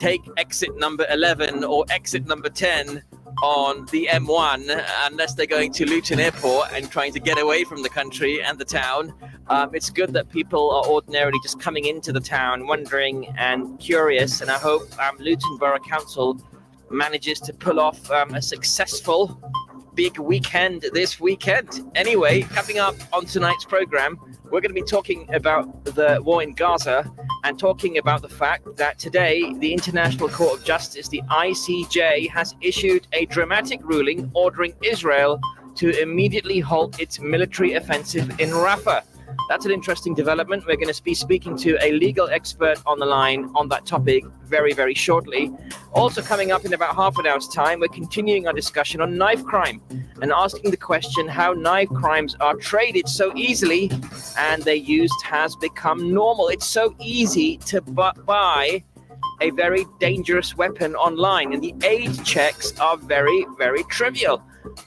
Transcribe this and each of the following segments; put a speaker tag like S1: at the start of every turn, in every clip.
S1: take exit number 11 or exit number 10 on the M1 unless they're going to Luton Airport and trying to get away from the country and the town. It's good that people are ordinarily just coming into the town wondering and curious, and I hope Luton Borough Council manages to pull off a successful big weekend this weekend. Anyway, coming up on tonight's program, we're going to be talking about the war in Gaza and talking about the fact that today the International Court of Justice, the ICJ, has issued a dramatic ruling ordering Israel to immediately halt its military offensive in Rafah. That's an interesting development. We're going to be speaking to a legal expert on the line on that topic very, very shortly. Also coming up in about half an hour's time, we're continuing our discussion on knife crime and asking the question how knife crimes are traded so easily and their use has become normal. It's so easy to buy a very dangerous weapon online, and the aid checks are very, very trivial.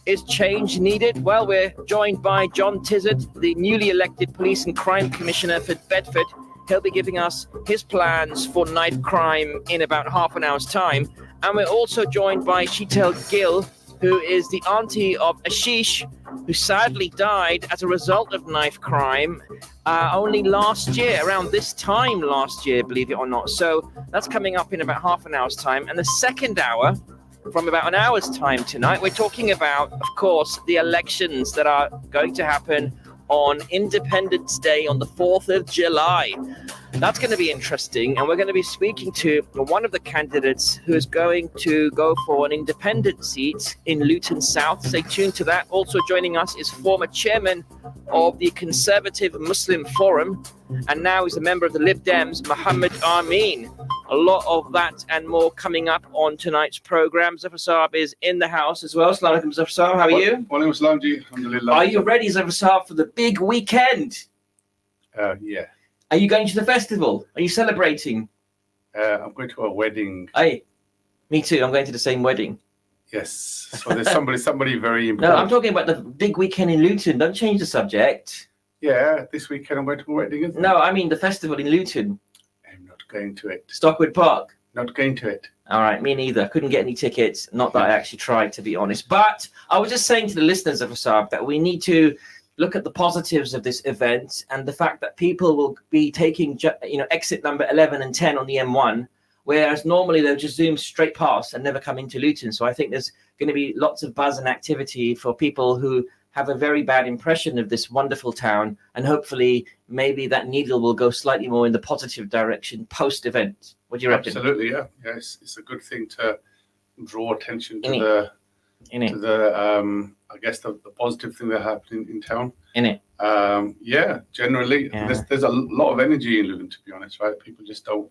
S1: Is change needed? Well, we're joined by John Tizard, the newly elected Police and Crime Commissioner for Bedford. He'll be giving us his plans for knife crime in about half an hour's time. And we're also joined by Sheetal Gill, who is the auntie of Ashish, who sadly died as a result of knife crime only last year, around this time last year, believe it or not. So that's coming up in about half an hour's time. And the second hour, from about an hour's time tonight, we're talking about, of course, the elections that are going to happen on Independence Day on the 4th of July. That's going to be interesting, and we're going to be speaking to one of the candidates who is going to go for an independent seat in Luton South. Stay tuned to that. Also joining us is former chairman of the Conservative Muslim Forum, and now he's a member of the Lib Dems, Muhammad Amin. A lot of that and more coming up on tonight's program. Zafar Saab is in the house as well. Assalamu alaikum, Zafar Saab. How are you? Are you ready, Zafar Saab, for the big weekend?
S2: Yeah.
S1: Are you going to the festival? Are you celebrating?
S2: I'm going to a wedding.
S1: Hey, me too. I'm going to the same wedding.
S2: Yes. So there's somebody very important.
S1: No, I'm talking about the big weekend in Luton. Don't change the subject.
S2: Yeah, this weekend I'm going to a wedding, isn't it?
S1: No, I mean the festival in Luton.
S2: I'm not going to it.
S1: Stockwood Park.
S2: Not going to it.
S1: All right, me neither. Couldn't get any tickets. Not that I actually tried, to be honest. But I was just saying to the listeners of Asab that we need to look at the positives of this event and the fact that people will be taking, exit number 11 and 10 on the M1, whereas normally they'll just zoom straight past and never come into Luton. So I think there's going to be lots of buzz and activity for people who have a very bad impression of this wonderful town, and hopefully maybe that needle will go slightly more in the positive direction post-event. What do you reckon?
S2: Absolutely, yeah. Yes, it's a good thing to draw attention to I guess the positive thing that happened in town. Yeah, generally, yeah. There's a lot of energy in Luton, to be honest, right? People just don't.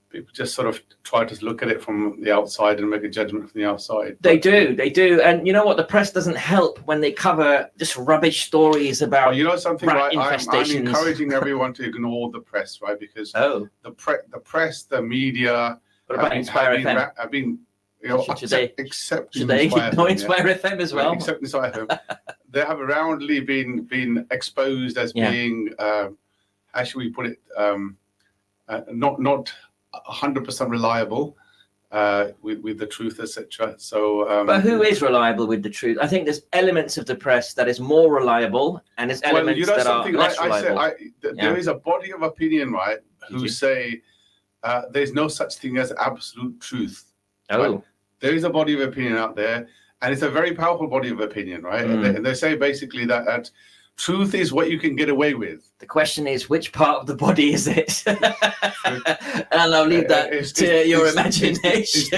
S2: People just sort of try to look at it from the outside and make a judgment from the outside.
S1: They do. And you know what? The press doesn't help when they cover just rubbish stories about
S2: something, right? I'm encouraging everyone to ignore the press, right? Because the press, the media have been
S1: should they ignore Inspire FM as well?
S2: Except Inspire FM. They have roundly been exposed as being, how should we put it, not 100% reliable with the truth, etc. So,
S1: but who is reliable with the truth? I think there's elements of the press that is more reliable, and there's elements that are less reliable.
S2: There is a body of opinion, right, who say there's no such thing as absolute truth.
S1: Oh,
S2: right? There is a body of opinion out there, and it's a very powerful body of opinion, right? And they say basically that truth is what you can get away with.
S1: The question is, which part of the body is it? And I'll leave that to your imagination.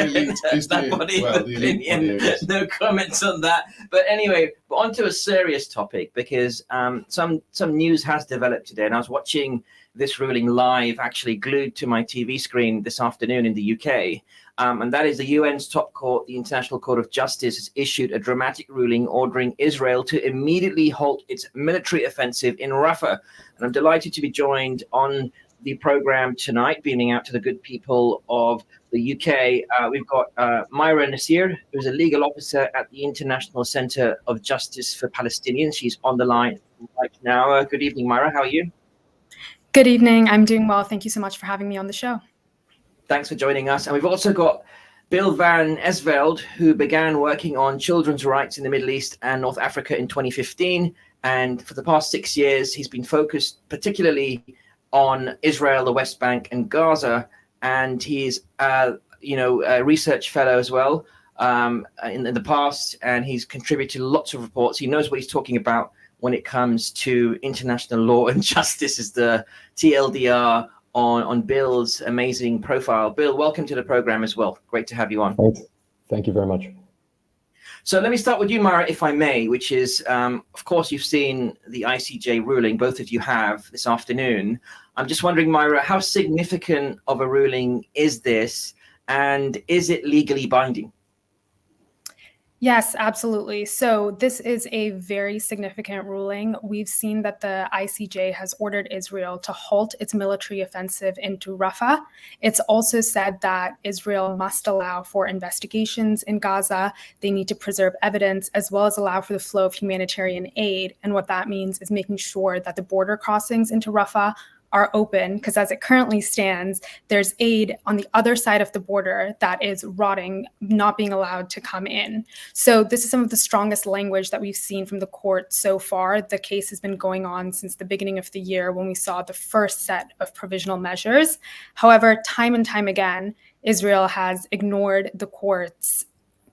S1: That body of opinion. No comments on that. But anyway, on to a serious topic, because some news has developed today, and I was watching this ruling live, actually glued to my TV screen this afternoon in the UK. And that is the UN's top court, the International Court of Justice, has issued a dramatic ruling ordering Israel to immediately halt its military offensive in Rafah. And I'm delighted to be joined on the program tonight, beaming out to the good people of the UK. We've got Myra Nasir, who's a legal officer at the International Center of Justice for Palestinians. She's on the line right now. Good evening, Myra. How are you?
S3: Good evening. I'm doing well. Thank you so much for having me on the show.
S1: Thanks for joining us. And we've also got Bill van Esveld, who began working on children's rights in the Middle East and North Africa in 2015. And for the past 6 years, he's been focused particularly on Israel, the West Bank, and Gaza. And he's, a research fellow as well in the past. And he's contributed lots of reports. He knows what he's talking about when it comes to international law and justice, is the TLDR on Bill's amazing profile. Bill, welcome to the program as well. Great to have you on.
S3: Thanks. Thank you very much.
S1: So let me start with you, Myra, if I may, which is, of course, you've seen the ICJ ruling, both of you have this afternoon. I'm just wondering, Myra, how significant of a ruling is this, and is it legally binding?
S4: Yes, absolutely. So this is a very significant ruling. We've seen that the ICJ has ordered Israel to halt its military offensive into Rafah. It's also said that Israel must allow for investigations in Gaza. They need to preserve evidence as well as allow for the flow of humanitarian aid. And what that means is making sure that the border crossings into Rafah are open, because as it currently stands, there's aid on the other side of the border that is rotting, not being allowed to come in. So this is some of the strongest language that we've seen from the court so far. The case has been going on since the beginning of the year when we saw the first set of provisional measures. However, time and time again, Israel has ignored the court's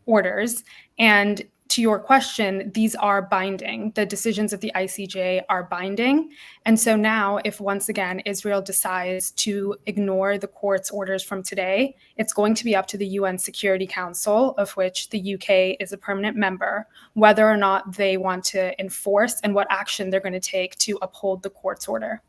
S4: orders. And to your question, these are binding. The decisions of the ICJ are binding. And so now, if once again Israel decides to ignore the court's orders from today, it's going to be up to the UN Security Council, of which the UK is a permanent member, whether or not they want to enforce and what action they're going to take to uphold the court's order.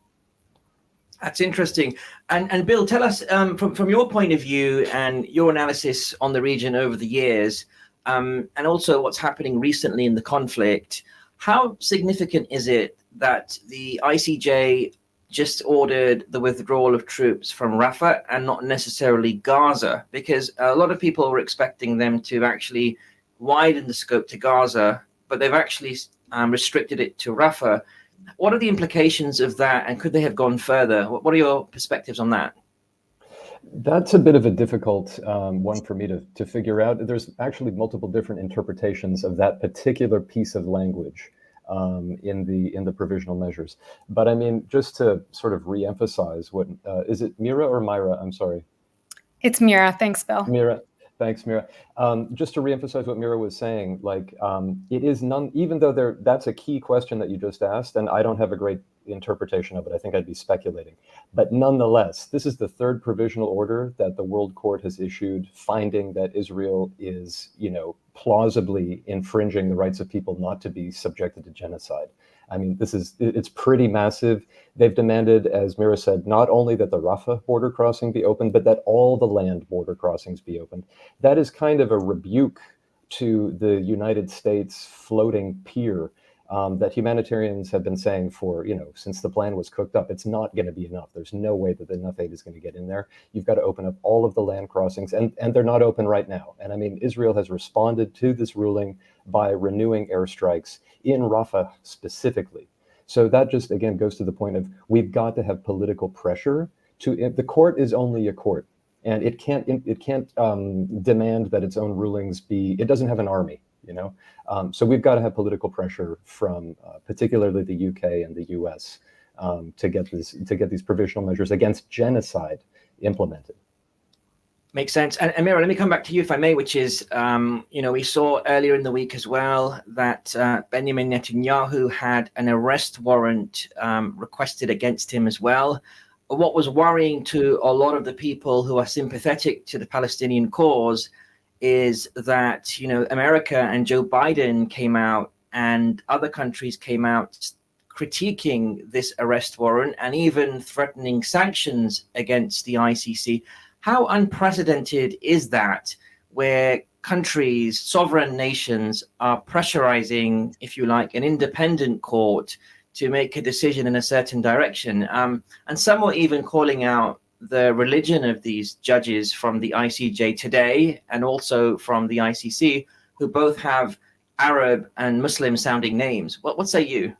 S1: That's interesting. And Bill, tell us from your point of view and your analysis on the region over the years, and also what's happening recently in the conflict, how significant is it that the ICJ just ordered the withdrawal of troops from Rafah and not necessarily Gaza? Because a lot of people were expecting them to actually widen the scope to Gaza, but they've actually restricted it to Rafah. What are the implications of that, and could they have gone further? What are your perspectives on that?
S3: That's a bit of a difficult one for me to figure out. There's actually multiple different interpretations of that particular piece of language in the provisional measures. But I mean, just to sort of re-emphasize what, is it Mira or Myra? I'm sorry.
S4: It's Mira. Thanks, Bill.
S3: Mira. Thanks, Mira. Just to reemphasize what Mira was saying, like it is none, even though that's a key question that you just asked, and I don't have a great interpretation of it. I think I'd be speculating. But nonetheless, this is the third provisional order that the World Court has issued, finding that Israel is, plausibly infringing the rights of people not to be subjected to genocide. I mean, it's pretty massive. They've demanded, as Mira said, not only that the Rafah border crossing be opened, but that all the land border crossings be opened. That is kind of a rebuke to the United States floating pier that humanitarians have been saying for, since the plan was cooked up. It's not going to be enough. There's no way that enough aid is going to get in there. You've got to open up all of the land crossings, and they're not open right now. And I mean, Israel has responded to this ruling by renewing airstrikes in Rafah specifically. So that just, again, goes to the point of we've got to have political pressure the court is only a court, and it can't demand that its own rulings it doesn't have an army. So we've got to have political pressure from particularly the UK and the US to get these provisional measures against genocide implemented.
S1: Makes sense. And Amira, let me come back to you, if I may, which is, we saw earlier in the week as well that Benjamin Netanyahu had an arrest warrant requested against him as well. What was worrying to a lot of the people who are sympathetic to the Palestinian cause is that, America and Joe Biden came out and other countries came out critiquing this arrest warrant and even threatening sanctions against the ICC. How unprecedented is that, where countries, sovereign nations, are pressurizing, if you like, an independent court to make a decision in a certain direction? And some were even calling out the religion of these judges from the ICJ today and also from the ICC, who both have Arab and Muslim sounding names. What say you?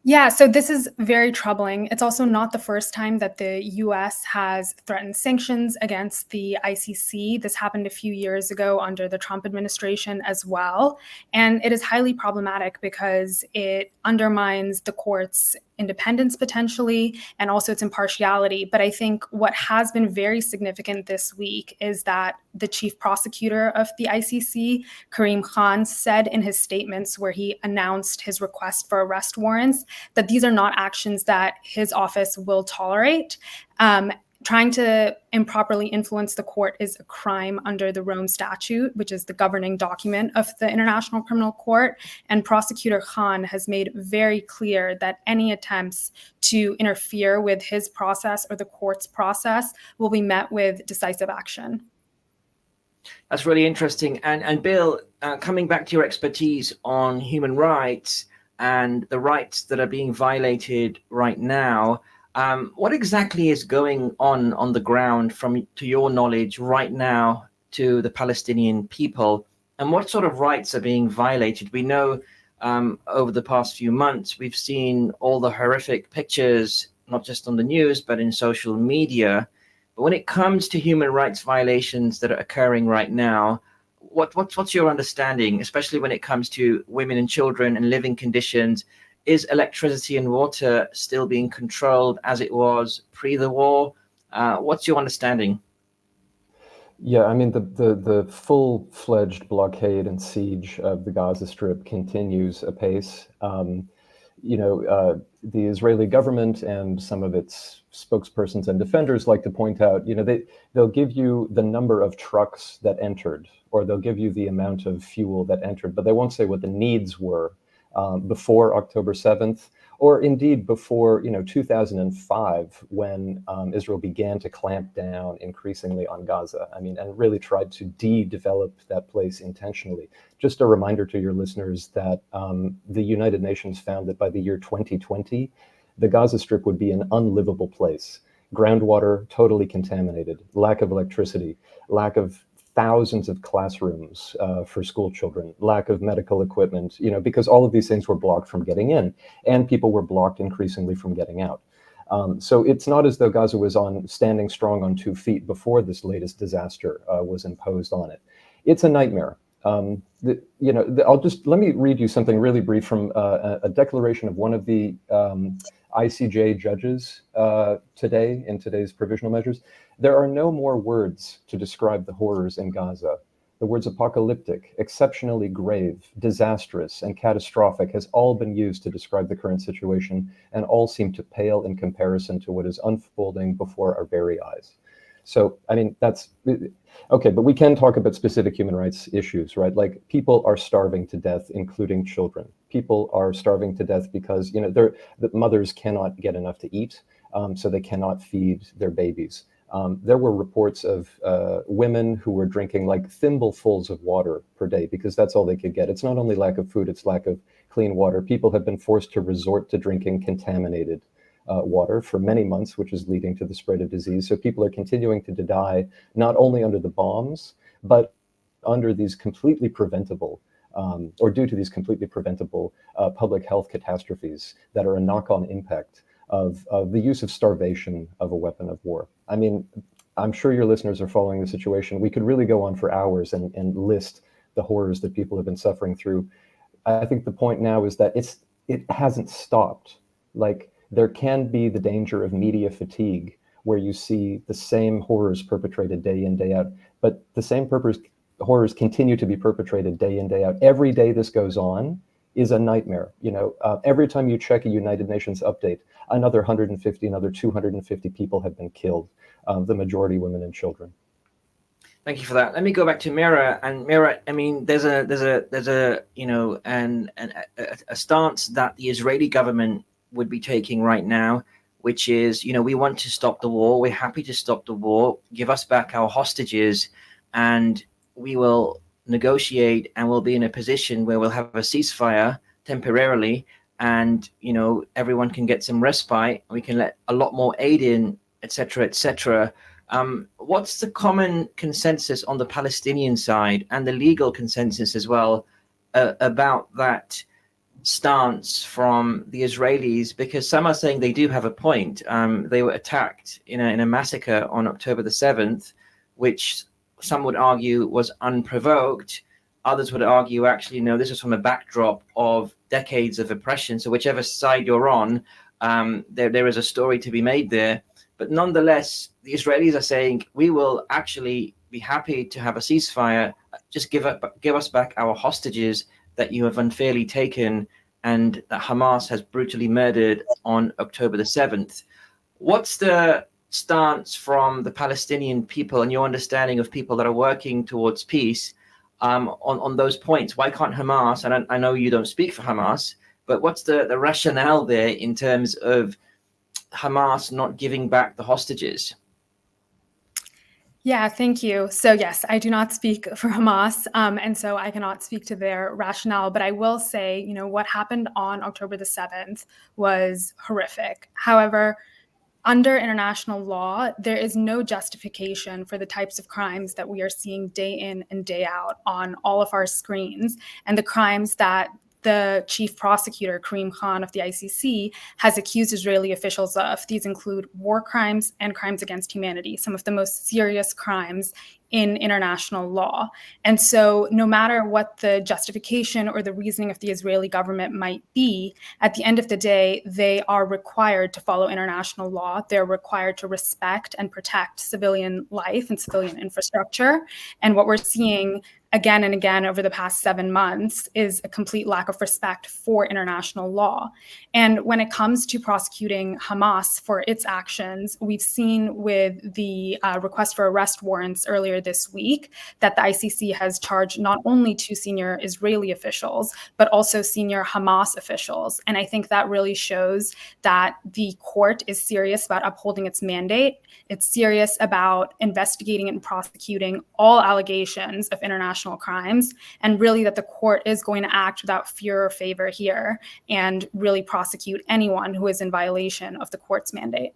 S4: Yeah, so this is very troubling. It's also not the first time that the US has threatened sanctions against the ICC. This happened a few years ago under the Trump administration as well. And it is highly problematic because it undermines the court's independence potentially and also its impartiality. But I think what has been very significant this week is that the chief prosecutor of the ICC, Karim Khan, said in his statements where he announced his request for arrest warrants that these are not actions that his office will tolerate. Trying to improperly influence the court is a crime under the Rome Statute, which is the governing document of the International Criminal Court. And Prosecutor Khan has made very clear that any attempts to interfere with his process or the court's process will be met with decisive action.
S5: That's really interesting. And Bill, coming back to your expertise on human rights and the rights that are being violated right now, what exactly is going on the ground, to your knowledge, right now to the Palestinian people, and what sort of rights are being violated? We know over the past few months, we've seen all the horrific pictures, not just on the news, but in social media. But when it comes to human rights violations that are occurring right now, what's your understanding, especially when it comes to women and children and living conditions? Is electricity and water still being controlled as it was pre the war? What's your understanding?
S3: Yeah, I mean, the full-fledged blockade and siege of the Gaza Strip continues apace. The Israeli government and some of its spokespersons and defenders like to point out, they'll give you the number of trucks that entered, or they'll give you the amount of fuel that entered, but they won't say what the needs were before October 7th, or indeed before 2005, when Israel began to clamp down increasingly on Gaza. I mean, and really tried to de-develop that place intentionally. Just a reminder to your listeners that the United Nations found that by the year 2020, the Gaza Strip would be an unlivable place. Groundwater totally contaminated, lack of electricity, lack of thousands of classrooms for school children, lack of medical equipment, because all of these things were blocked from getting in, and people were blocked increasingly from getting out. So it's not as though Gaza was standing strong on 2 feet before this latest disaster was imposed on it. It's a nightmare. Let me read you something really brief from a declaration of one of the ICJ judges today in today's provisional measures. There are no more words to describe the horrors in Gaza. The words apocalyptic, exceptionally grave, disastrous, and catastrophic has all been used to describe the current situation, and all seem to pale in comparison to what is unfolding before our very eyes. So, I mean, that's okay, but we can talk about specific human rights issues, right? Like, people are starving to death, including children. People are starving to death because, the mothers cannot get enough to eat, so they cannot feed their babies. There were reports of women who were drinking like thimblefuls of water per day because that's all they could get. It's not only lack of food, it's lack of clean water. People have been forced to resort to drinking contaminated water for many months, which is leading to the spread of disease. So people are continuing to die, not only under the bombs, but under these completely preventable, or due to these completely preventable public health catastrophes that are a knock-on impact of the use of starvation of a weapon of war. I mean, I'm sure your listeners are following the situation. We could really go on for hours and list the horrors that people have been suffering through. I think the point now is that it hasn't stopped. Like, there can be the danger of media fatigue, where you see the same horrors perpetrated day in, day out, but the same horrors continue to be perpetrated day in, day out. Every day this goes on is a nightmare. Every time you check a United Nations update, another 150, another 250 people have been killed, the majority women and children.
S5: Thank you for that. Let me go back to Mira. And Mira, I mean, there's a stance that the Israeli government would be taking right now, which is, we want to stop the war. We're happy to stop the war. Give us back our hostages, and we will negotiate, and we'll be in a position where we'll have a ceasefire temporarily, and everyone can get some respite. We can let a lot more aid in, etc., etc. What's the common consensus on the Palestinian side, and the legal consensus as well, about that stance from the Israelis, because some are saying they do have a point. They were attacked in a massacre on October the 7th, which some would argue was unprovoked. Others would argue, actually, no, this is from a backdrop of decades of oppression. So whichever side you're on, there is a story to be made there. But nonetheless, the Israelis are saying, we will actually be happy to have a ceasefire. Just give us back our hostages that you have unfairly taken and that Hamas has brutally murdered on October the 7th. What's the stance from the Palestinian people and your understanding of people that are working towards peace on those points? Why can't Hamas, and I know you don't speak for Hamas, but what's the rationale there in terms of Hamas not giving back the hostages?
S4: Yeah, thank you. So yes, I do not speak for Hamas, and so I cannot speak to their rationale. But I will say, what happened on October the 7th was horrific. However, under international law, there is no justification for the types of crimes that we are seeing day in and day out on all of our screens, and the crimes that the chief prosecutor, Karim Khan of the ICC, has accused Israeli officials of. These include war crimes and crimes against humanity, some of the most serious crimes in international law. And so no matter what the justification or the reasoning of the Israeli government might be, at the end of the day, they are required to follow international law. They're required to respect and protect civilian life and civilian infrastructure. And what we're seeing again and again over the past 7 months is a complete lack of respect for international law. And when it comes to prosecuting Hamas for its actions, we've seen with the request for arrest warrants earlier this week that the ICC has charged not only 2 senior Israeli officials, but also senior Hamas officials. And I think that really shows that the court is serious about upholding its mandate. It's serious about investigating and prosecuting all allegations of international crimes, and really that the court is going to act without fear or favor here and really prosecute anyone who is in violation of the court's mandate.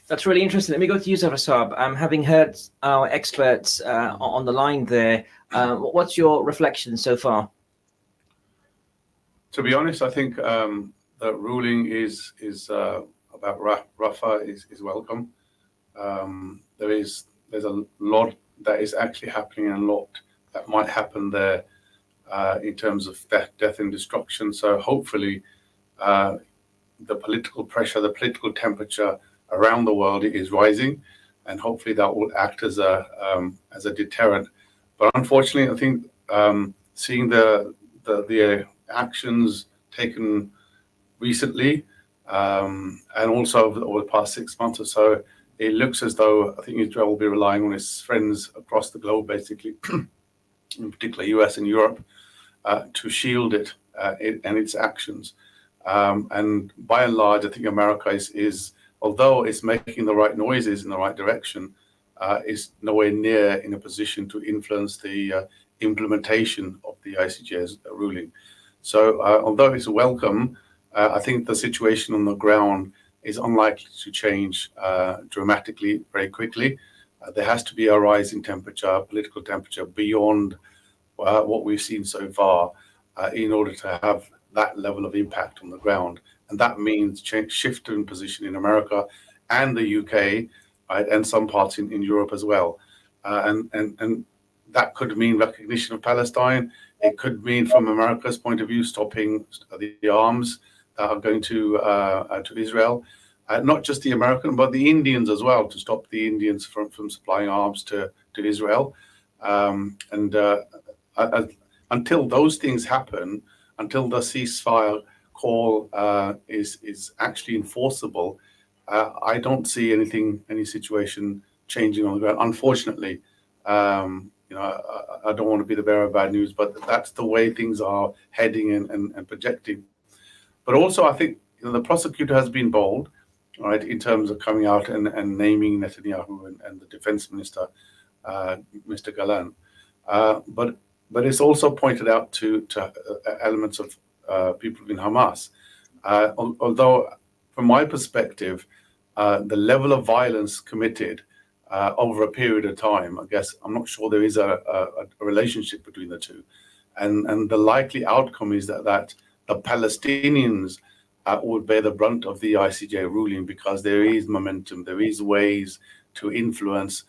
S5: That's really interesting. Let me go to you, Zawasab. Having heard our experts on the line there, what's your reflection so far?
S2: To be honest, I think the ruling is about Rafah is welcome. There's a lot that is actually happening and a lot that might happen there in terms of death and destruction. So hopefully the political pressure, the political temperature around the world is rising, and hopefully that will act as a deterrent. But unfortunately, I think seeing the actions taken recently and also over the past 6 months or so, it looks as though I think Israel will be relying on its friends across the globe, basically, in particular US and Europe, to shield it and its actions. And by and large, I think America is although it's making the right noises in the right direction, is nowhere near in a position to influence the implementation of the ICJ's ruling. So although it's welcome, I think the situation on the ground is unlikely to change dramatically very quickly. There has to be a rise in temperature, political temperature, beyond what we've seen so far in order to have that level of impact on the ground. And that means shift in position in America and the UK, right, and some parts in Europe as well. And that could mean recognition of Palestine. It could mean, from America's point of view, stopping the arms that are going to Israel. Not just the American, but the Indians as well, to stop the Indians from supplying arms to Israel. Until those things happen, until the ceasefire call is actually enforceable, I don't see any situation changing on the ground. Unfortunately, I don't want to be the bearer of bad news, but that's the way things are heading and projecting. But also, I think the prosecutor has been bold, right, in terms of coming out and naming Netanyahu and the defense minister, Mr. Galan. But it's also pointed out to elements of people in Hamas. Although, from my perspective, the level of violence committed over a period of time, I guess, I'm not sure there is a relationship between the two. And the likely outcome is that the Palestinians would bear the brunt of the ICJ ruling, because there is momentum, there is ways to influence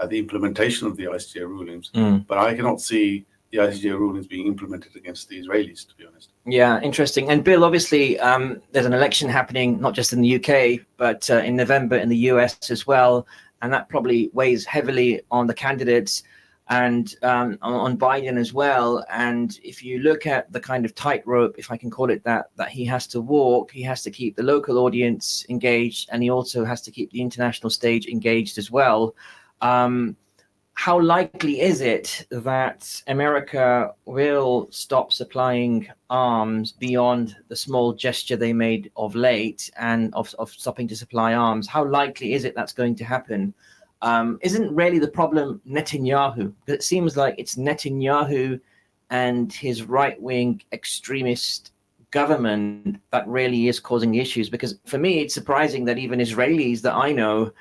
S2: the implementation of the ICJ rulings. But I cannot see the ICJ rulings being implemented against the Israelis, to be honest.
S5: Yeah, interesting. And Bill, obviously, there's an election happening, not just in the UK, but in November in the US as well. And that probably weighs heavily on the candidates and on Biden as well. And if you look at the kind of tightrope, if I can call it that he has to walk, he has to keep the local audience engaged, and he also has to keep the international stage engaged as well. How likely is it that America will stop supplying arms beyond the small gesture they made of late and of stopping to supply arms? How likely is it that's going to happen? Isn't really the problem Netanyahu? Because it seems like it's Netanyahu and his right-wing extremist government that really is causing the issues. Because for me, it's surprising that even Israelis that I know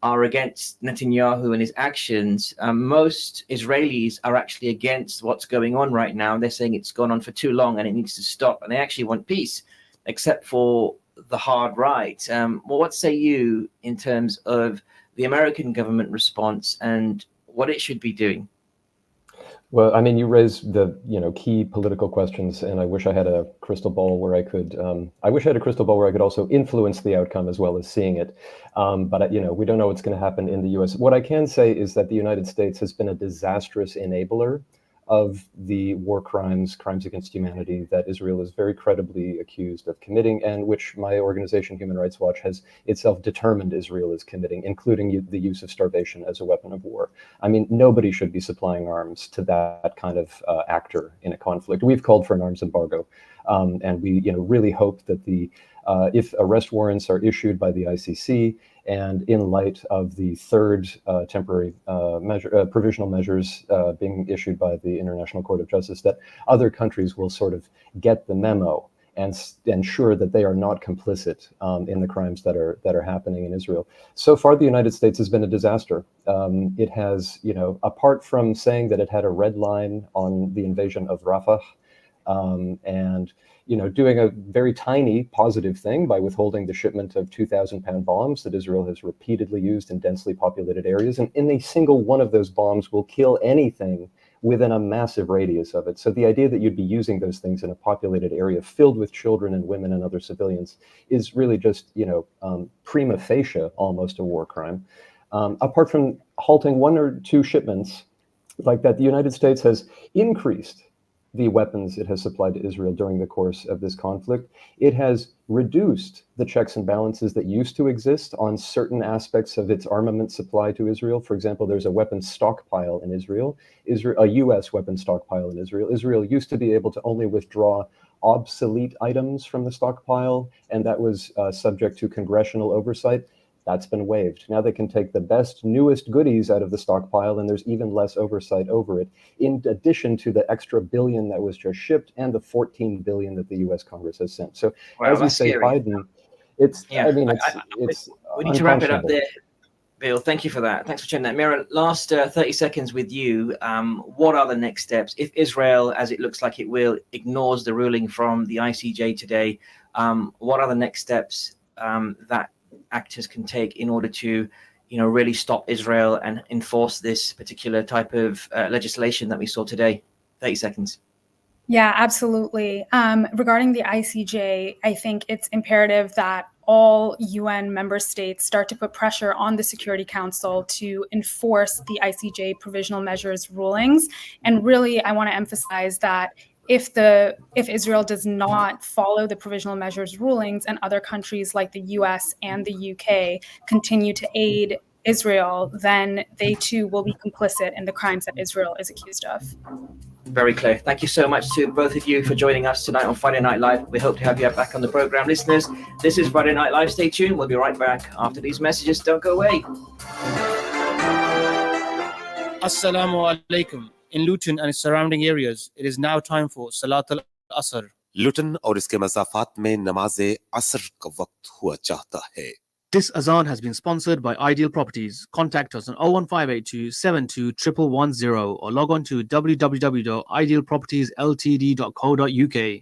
S5: are against Netanyahu and his actions. Most Israelis are actually against what's going on right now. They're saying it's gone on for too long and it needs to stop. And they actually want peace, except for the hard right. Well, what say you in terms of the American government response and what it should be doing?
S3: Well, I mean, you raised the key political questions, and I wish I had a crystal ball where I could. I wish I had a crystal ball where I could also influence the outcome as well as seeing it. But we don't know what's going to happen in the U.S. What I can say is that the United States has been a disastrous enabler of the war crimes against humanity that Israel is very credibly accused of committing, and which my organization, Human Rights Watch, has itself determined Israel is committing, including the use of starvation as a weapon of war. I mean, nobody should be supplying arms to that kind of actor in a conflict. We've called for an arms embargo, and we really hope that if arrest warrants are issued by the ICC, and in light of the third temporary provisional measures being issued by the International Court of Justice, that other countries will sort of get the memo and ensure that they are not complicit in the crimes that are happening in Israel. So far, the United States has been a disaster. It has, apart from saying that it had a red line on the invasion of Rafah, and doing a very tiny positive thing by withholding the shipment of 2,000-pound bombs that Israel has repeatedly used in densely populated areas. And in a single one of those bombs will kill anything within a massive radius of it. So the idea that you'd be using those things in a populated area filled with children and women and other civilians is really just, prima facie almost a war crime. Apart from halting one or two shipments like that, the United States has increased the weapons it has supplied to Israel during the course of this conflict. It has reduced the checks and balances that used to exist on certain aspects of its armament supply to Israel. For example, there's a weapons stockpile in Israel, a US weapons stockpile in Israel. Israel used to be able to only withdraw obsolete items from the stockpile, and that was subject to congressional oversight. That's been waived. Now they can take the best, newest goodies out of the stockpile, and there's even less oversight over it, in addition to the extra billion that was just shipped and the 14 billion that the U.S. Congress has sent. So, as you say, scary. Biden, it's, yeah, I mean, it's
S5: we need to wrap it up there. Bill, thank you for that. Thanks for sharing that. Mira, last 30 seconds with you. What are the next steps? If Israel, as it looks like it will, ignores the ruling from the ICJ today, what are the next steps that actors can take in order to, really stop Israel and enforce this particular type of legislation that we saw today? 30 seconds.
S4: Yeah, absolutely. Regarding the ICJ, I think it's imperative that all UN member states start to put pressure on the Security Council to enforce the ICJ provisional measures rulings. And really, I want to emphasize that if Israel does not follow the provisional measures rulings and other countries like the US and the UK continue to aid Israel, then they too will be complicit in the crimes that Israel is accused of.
S5: Very clear. Thank you so much to both of you for joining us tonight on Friday Night Live. We hope to have you back on the program. Listeners, this is Friday Night Live. Stay tuned. We'll be right back after these messages. Don't go away.
S6: Assalamu alaikum. In Luton and its surrounding areas, it is now time for Salat al-Asr.
S7: Luton और इसके मज़ाफ़ात में नमाज़े असर का वक्त हुआ चाहता है.
S6: This azan has been sponsored by Ideal Properties. Contact us on 01582 72 1110 or log on to www.idealpropertiesltd.co.uk.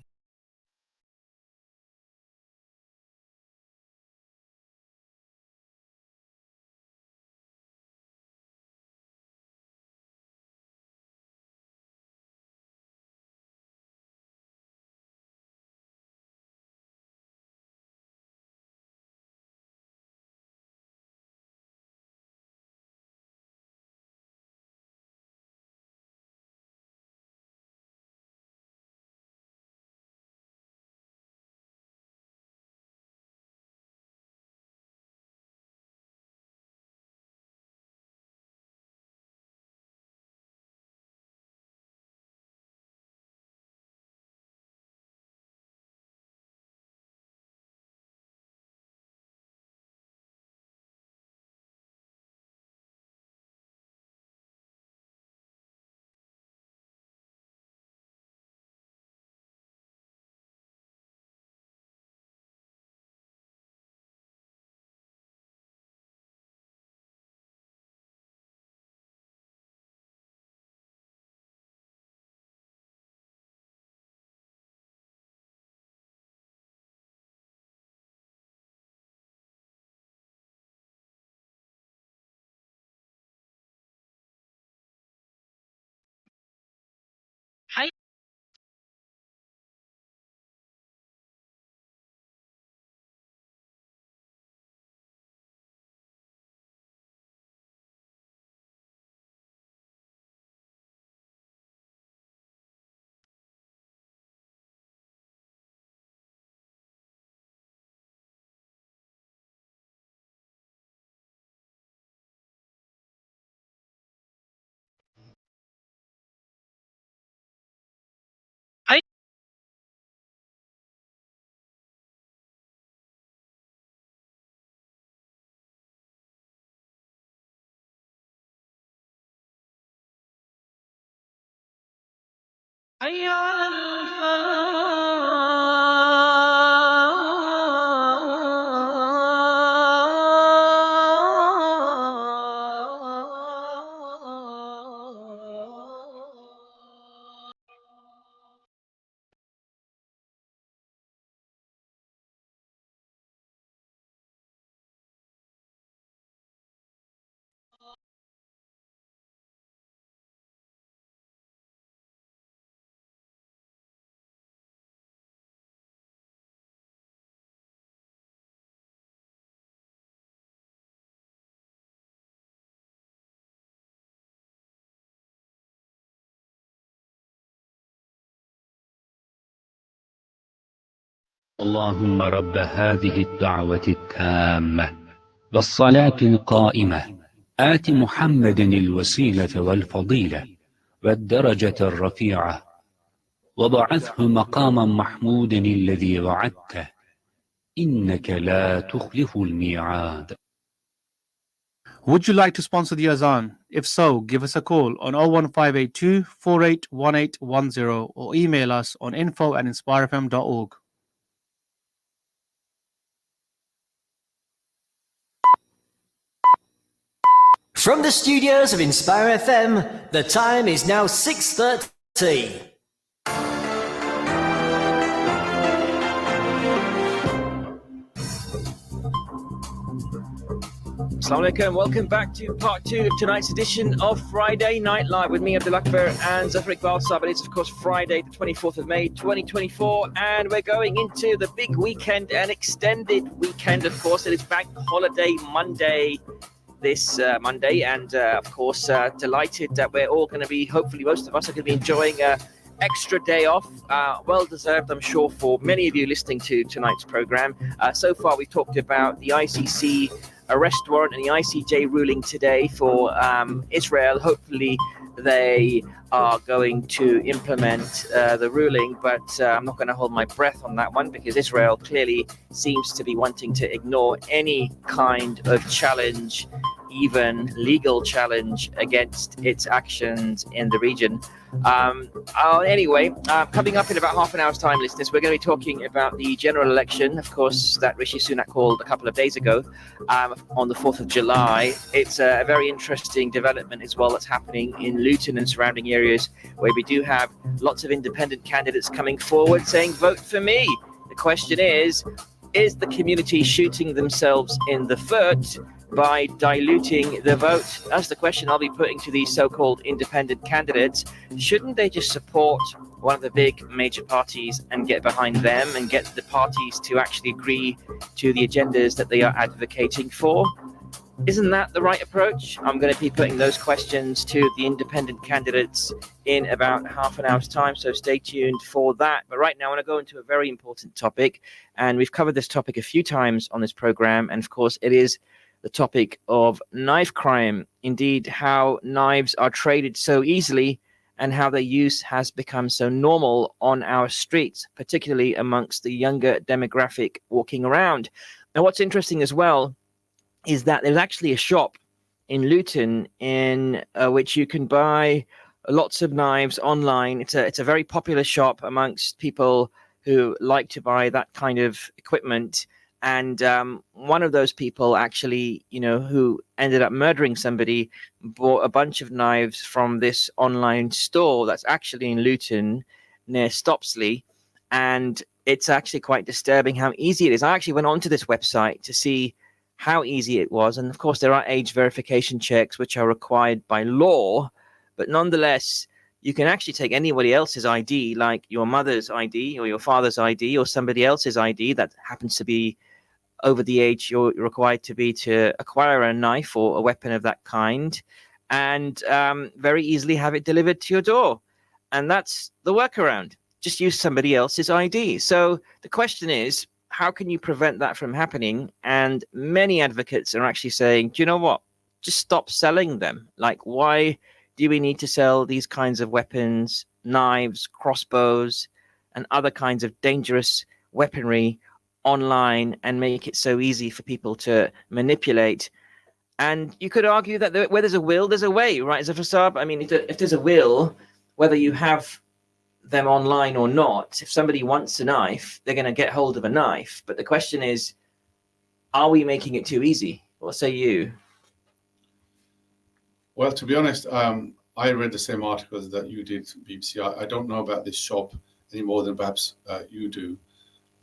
S5: حي على
S8: اللهم رب هذه الدعوة التامة والصلاة القائمة آت محمدا الوسيلة والفضيلة والدرجة الرفيعة وبعثه مقاما محمودا الذي وعدته إنك لا تخلف الميعاد.
S6: Would you like to sponsor the Azan? If so, give us a call on 01582 481810 or email us on info@inspirefm.org.
S9: From the studios of Inspire FM, the time is now 6:30.
S5: Assalamu alaikum. Welcome back to part 2 of tonight's edition of Friday Night Live with me, Abdul Akbar, and Zafar Iqbal Sahib. It's, of course, Friday, the 24th of May, 2024, and we're going into the big weekend, an extended weekend, of course. It is Bank Holiday Monday, this Monday, and, of course, delighted that we're all going to be, hopefully most of us are going to be enjoying an extra day off. Well-deserved, I'm sure, for many of you listening to tonight's program. So far, we've talked about the ICC arrest warrant and the ICJ ruling today for Israel. Hopefully they are going to implement the ruling, but I'm not going to hold my breath on that one because Israel clearly seems to be wanting to ignore any kind of challenge, even legal challenge, against its actions in the region. Anyway, coming up in about half an hour's time, listeners, we're going to be talking about the general election, of course, that Rishi Sunak called a couple of days ago on the 4th of July. It's a very interesting development as well that's happening in Luton and surrounding areas, where we do have lots of independent candidates coming forward saying, vote for me. The question is the community shooting themselves in the foot by diluting the vote? That's the question I'll be putting to these so-called independent candidates. Shouldn't they just support one of the big major parties and get behind them and get the parties to actually agree to the agendas that they are advocating for? Isn't that the right approach? I'm going to be putting those questions to the independent candidates in about half an hour's time, so stay tuned for that. But right now, I want to go into a very important topic, and we've covered this topic a few times on this program, and of course, it is the topic of knife crime. Indeed, how knives are traded so easily and how their use has become so normal on our streets, particularly amongst the younger demographic walking around. Now, what's interesting as well is that there's actually a shop in Luton in which you can buy lots of knives online. It's a very popular shop amongst people who like to buy that kind of equipment. And one of those people actually, who ended up murdering somebody, bought a bunch of knives from this online store that's actually in Luton near Stopsley. And it's actually quite disturbing how easy it is. I actually went onto this website to see how easy it was. And of course, there are age verification checks, which are required by law. But nonetheless, you can actually take anybody else's ID, like your mother's ID or your father's ID or somebody else's ID that happens to be over the age you're required to be to acquire a knife or a weapon of that kind, and very easily have it delivered to your door. And that's the workaround. Just use somebody else's ID. So the question is, how can you prevent that from happening? And many advocates are actually saying, do you know what? Just stop selling them. Like, why do we need to sell these kinds of weapons, knives, crossbows, and other kinds of dangerous weaponry online and make it so easy for people to manipulate? And you could argue that where there's a will, there's a way, right? As a facade, I mean, if there's a will, whether you have them online or not, if somebody wants a knife, they're going to get hold of a knife. But the question is, are we making it too easy? What say you?
S2: Well, to be honest, I read the same articles that you did, BBC. I don't know about this shop any more than perhaps you do.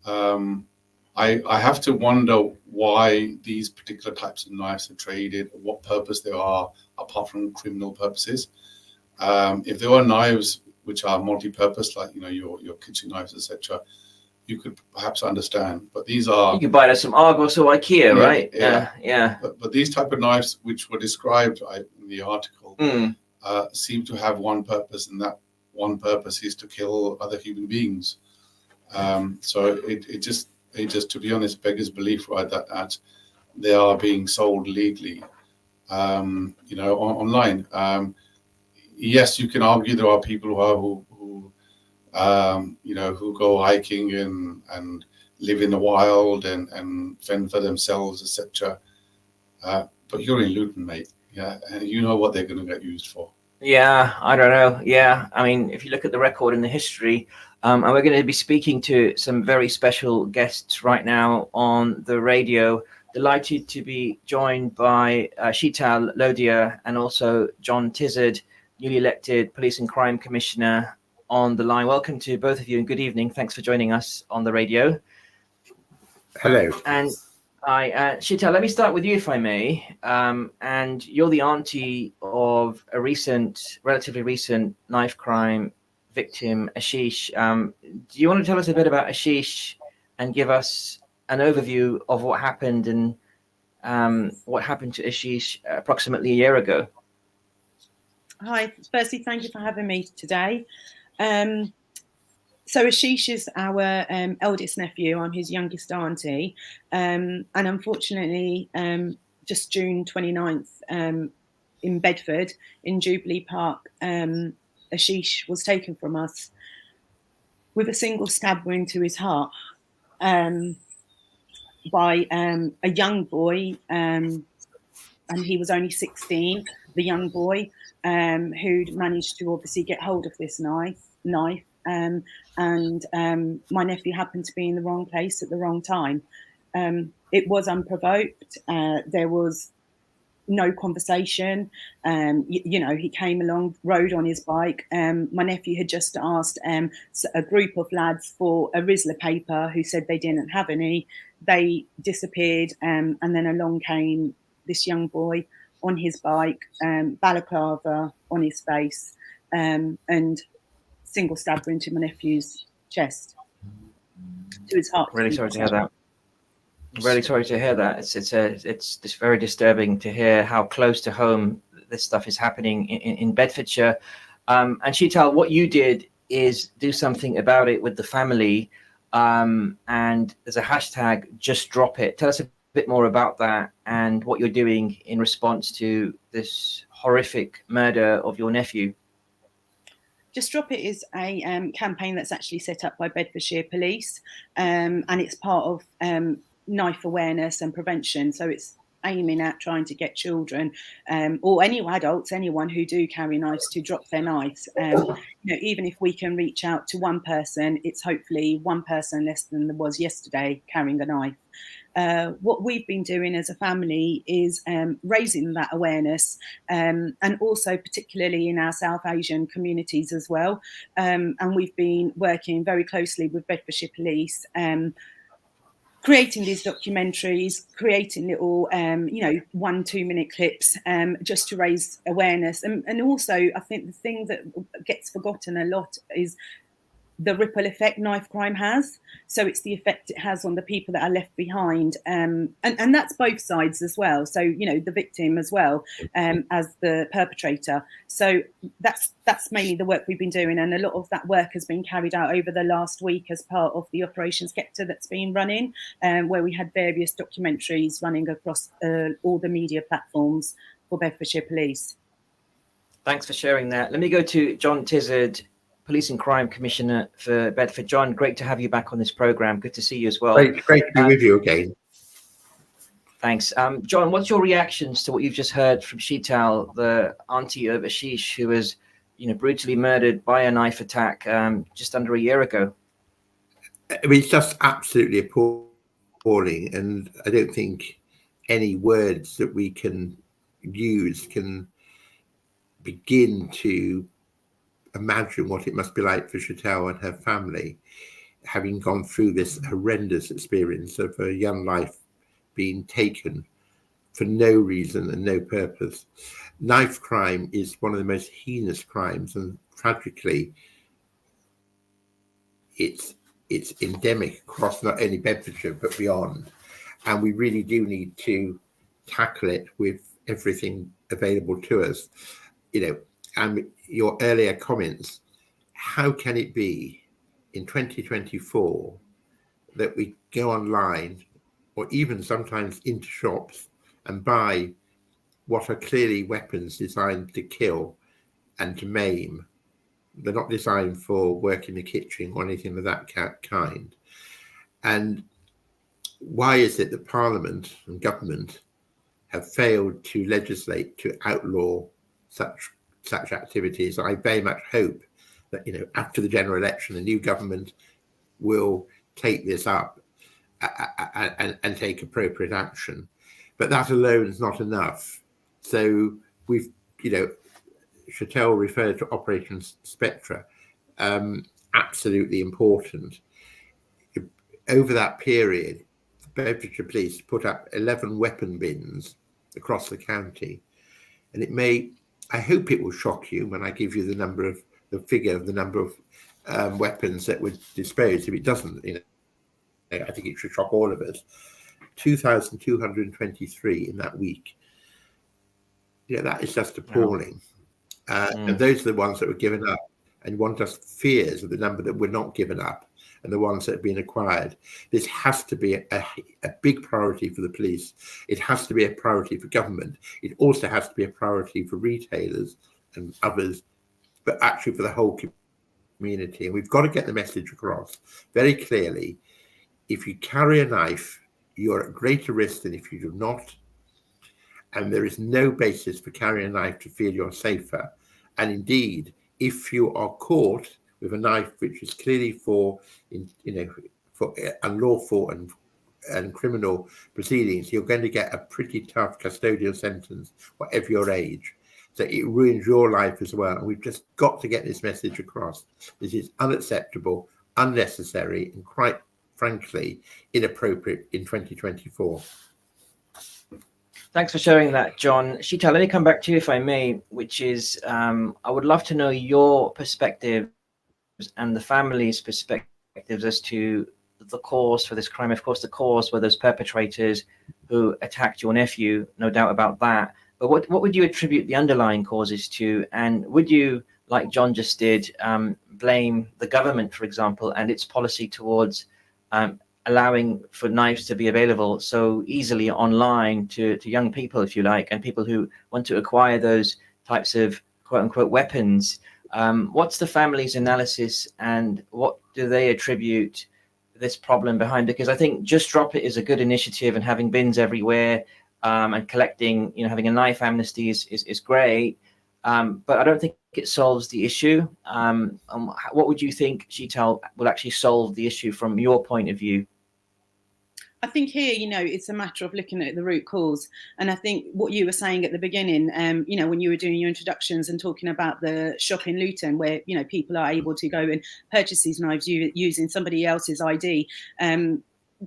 S2: I have to wonder why these particular types of knives are traded, what purpose they are, apart from criminal purposes. If there were knives which are multi-purpose, like your kitchen knives, etc., you could perhaps understand. But these are,
S5: you could buy some Argos or IKEA, right?
S2: Yeah. But these type of knives, which were described in the article, seem to have one purpose, and that one purpose is to kill other human beings. So it just, to be honest, beggars belief, right? That they are being sold legally, online. Yes, you can argue there are people who go hiking and live in the wild and fend for themselves, etc. But you're in Luton, mate. Yeah, and you know what they're going to get used for.
S5: Yeah, I don't know. Yeah, I mean, if you look at the record in the history, and we're going to be speaking to some very special guests right now on the radio. Delighted to be joined by Sheetal Lodia and also John Tizard, newly elected Police and Crime Commissioner, on the line. Welcome to both of you and good evening. Thanks for joining us on the radio.
S10: Hello.
S5: And Sheetal, let me start with you, if I may. And you're the auntie of a relatively recent knife crime victim, Ashish. Do you want to tell us a bit about Ashish and give us an overview of what happened and what happened to Ashish approximately a year ago?
S11: Hi, firstly, thank you for having me today. So Ashish is our eldest nephew. I'm his youngest auntie. And unfortunately, just June 29th, in Bedford, in Jubilee Park, Ashish was taken from us with a single stab wound to his heart by a young boy, and he was only 16, the young boy, who'd managed to obviously get hold of this knife. And my nephew happened to be in the wrong place at the wrong time. It was unprovoked. There was no conversation. He came along, rode on his bike. My nephew had just asked a group of lads for a Rizla paper, who said they didn't have any. They disappeared, and then along came this young boy on his bike, balaclava on his face, and single stab into my nephew's chest, to his heart.
S5: Really sorry to hear that. Really sorry to hear that. It's very disturbing to hear how close to home this stuff is happening in Bedfordshire. And Sheetal, what you did is do something about it with the family. And there's a hashtag, just drop it. Tell us a bit more about that and what you're doing in response to this horrific murder of your nephew.
S11: Just Drop It is a campaign that's actually set up by Bedfordshire Police, and it's part of knife awareness and prevention. So it's aiming at trying to get children or any adults, anyone who do carry knives, to drop their knives. Even if we can reach out to one person, it's hopefully one person less than there was yesterday carrying a knife. What we've been doing as a family is raising that awareness, and also particularly in our South Asian communities as well. And we've been working very closely with Bedfordshire Police, creating these documentaries, creating little, 1-2 minute clips, just to raise awareness. And also, I think the thing that gets forgotten a lot is the ripple effect knife crime has. So it's the effect it has on the people that are left behind. And that's both sides as well. So, the victim as well, as the perpetrator. So that's mainly the work we've been doing. And a lot of that work has been carried out over the last week as part of the Operation Skepta that's been running, where we had various documentaries running across all the media platforms for Bedfordshire Police. Thanks
S5: for sharing that. Let me go to John Tizard, Police and Crime Commissioner for Bedford. John, great to have you back on this program. Good to see you as well.
S10: Great to be with you again.
S5: Thanks. John, what's your reactions to what you've just heard from Sheetal, the auntie of Ashish, who was brutally murdered by a knife attack just under a year ago.
S10: I mean, it's just absolutely appalling, and I don't think any words that we can use can begin to imagine what it must be like for Chantal and her family, having gone through this horrendous experience of a young life being taken for no reason and no purpose. Knife crime is one of the most heinous crimes, and tragically, it's endemic across not only Bedfordshire but beyond. And we really do need to tackle it with everything available to us. And your earlier comments, how can it be in 2024 that we go online or even sometimes into shops and buy what are clearly weapons designed to kill and to maim? They're not designed for work in the kitchen or anything of that kind. And why is it that Parliament and government have failed to legislate to outlaw such activities? I very much hope that, after the general election, the new government will take this up and take appropriate action. But that alone is not enough. So we've, Chantal referred to Operation Spectre, absolutely important. Over that period, Bedfordshire Police put up 11 weapon bins across the county. And I hope it will shock you when I give you the number of weapons that were disposed. If it doesn't, I think it should shock all of us. 2,223 in that week. That is just appalling. And those are the ones that were given up. And one just fears of the number that were not given up and the ones that have been acquired. This has to be a big priority for the police. It has to be a priority for government. It also has to be a priority for retailers and others, but actually for the whole community. And we've got to get the message across very clearly. If you carry a knife, you're at greater risk than if you do not. And there is no basis for carrying a knife to feel you're safer. And indeed, if you are caught with a knife which is clearly for unlawful and criminal proceedings, you're going to get a pretty tough custodial sentence, whatever your age. So it ruins your life as well. And we've just got to get this message across. This is unacceptable, unnecessary, and quite frankly, inappropriate in 2024.
S5: Thanks for sharing that, John. Sheetal, let me come back to you if I may, which is I would love to know your perspective and the family's perspectives as to the cause for this crime. Of course, the cause were those perpetrators who attacked your nephew, no doubt about that. But what would you attribute the underlying causes to? And would you, like John just did, blame the government, for example, and its policy towards allowing for knives to be available so easily online to young people, if you like, and people who want to acquire those types of quote unquote weapons? What's the family's analysis and what do they attribute this problem behind? Because I think Just Drop It is a good initiative, and having bins everywhere and collecting, having a knife amnesty is great. But I don't think it solves the issue. What would you think, Sheetal, will actually solve the issue from your point of view?
S11: I think here, it's a matter of looking at the root cause. And I think what you were saying at the beginning, when you were doing your introductions and talking about the shop in Luton where, people are able to go and purchase these knives using somebody else's ID.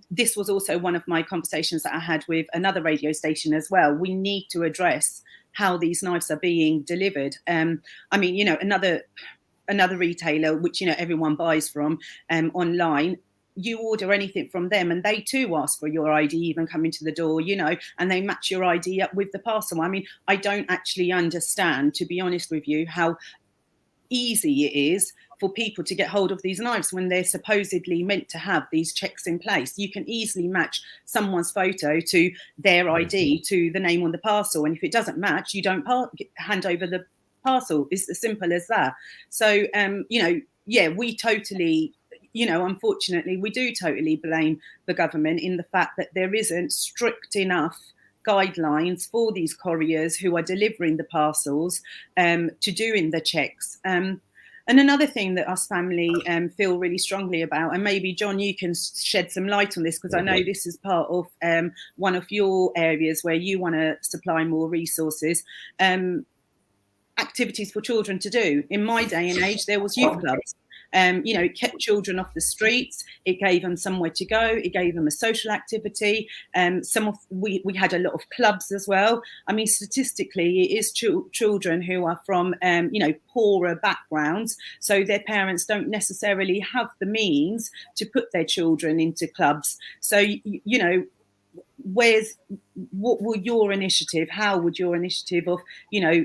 S11: This was also one of my conversations that I had with another radio station as well. We need to address how these knives are being delivered. Another retailer, which, everyone buys from online, you order anything from them and they too ask for your ID even coming to the door, and they match your ID up with the parcel. I don't actually understand, to be honest with you, how easy it is for people to get hold of these knives when they're supposedly meant to have these checks in place. You can easily match someone's photo to their ID to the name on the parcel. And if it doesn't match, you don't hand over the parcel. It's as simple as that. So, we totally... unfortunately, we do totally blame the government in the fact that there isn't strict enough guidelines for these couriers who are delivering the parcels to doing the checks. And another thing that us family feel really strongly about, and maybe John, you can shed some light on this, because I know this is part of one of your areas where you want to supply more resources, activities for children to do. In my day and age, there was youth clubs. It kept children off the streets. It gave them somewhere to go. It gave them a social activity. We had a lot of clubs as well. I mean, statistically, it is children who are from, poorer backgrounds. So their parents don't necessarily have the means to put their children into clubs. So, what would your initiative, how would your initiative of,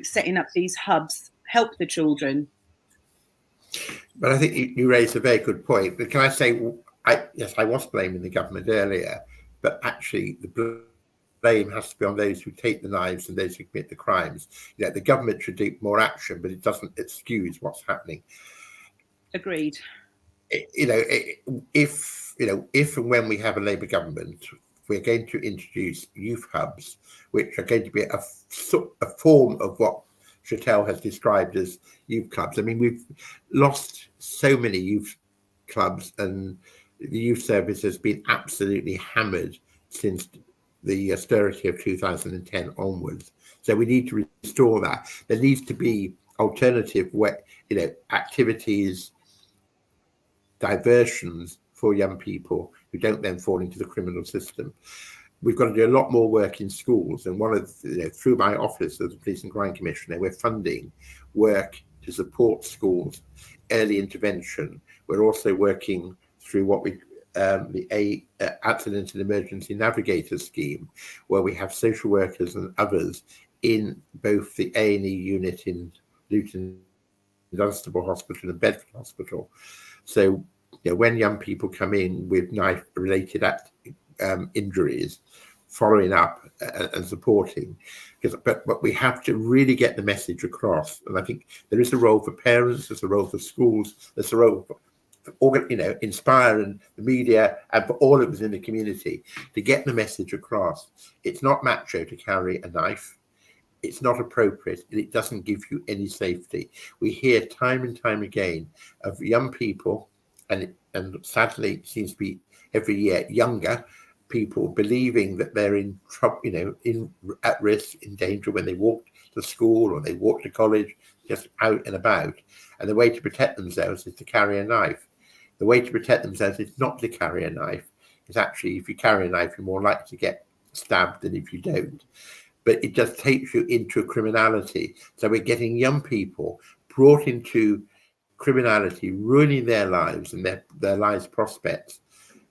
S11: setting up these hubs help the children?
S10: But I think you raised a very good point. But can I say, yes, I was blaming the government earlier, but actually the blame has to be on those who take the knives and those who commit the crimes. The government should take more action, but it doesn't excuse what's happening.
S11: Agreed.
S10: If and when we have a Labour government, we're going to introduce youth hubs, which are going to be a form of what Chantal has described as youth clubs. I mean, we've lost so many youth clubs, and the youth service has been absolutely hammered since the austerity of 2010 onwards. So we need to restore that. There needs to be alternative activities, diversions for young people who don't then fall into the criminal system. We've got to do a lot more work in schools, and through my office as the Police and Crime Commissioner, we're funding work to support schools, early intervention. We're also working through what we the Accident and Emergency Navigator scheme, where we have social workers and others in both the A&E unit in Luton Dunstable Hospital and Bedford Hospital. So when young people come in with knife-related injuries, following up and supporting, but we have to really get the message across. And I think there is a role for parents, there's a role for schools, there's a role for Inspire and the media, and for all of us in the community to get the message across. It's not macho to carry a knife. It's not appropriate, and it doesn't give you any safety. We hear time and time again of young people, and sadly it seems to be every year younger people believing that they're in trouble, at risk, in danger when they walk to school or they walk to college, just out and about. And the way to protect themselves is to carry a knife. The way to protect themselves is not to carry a knife. It's actually, if you carry a knife, you're more likely to get stabbed than if you don't. But it just takes you into criminality. So we're getting young people brought into criminality, ruining their lives and their lives prospects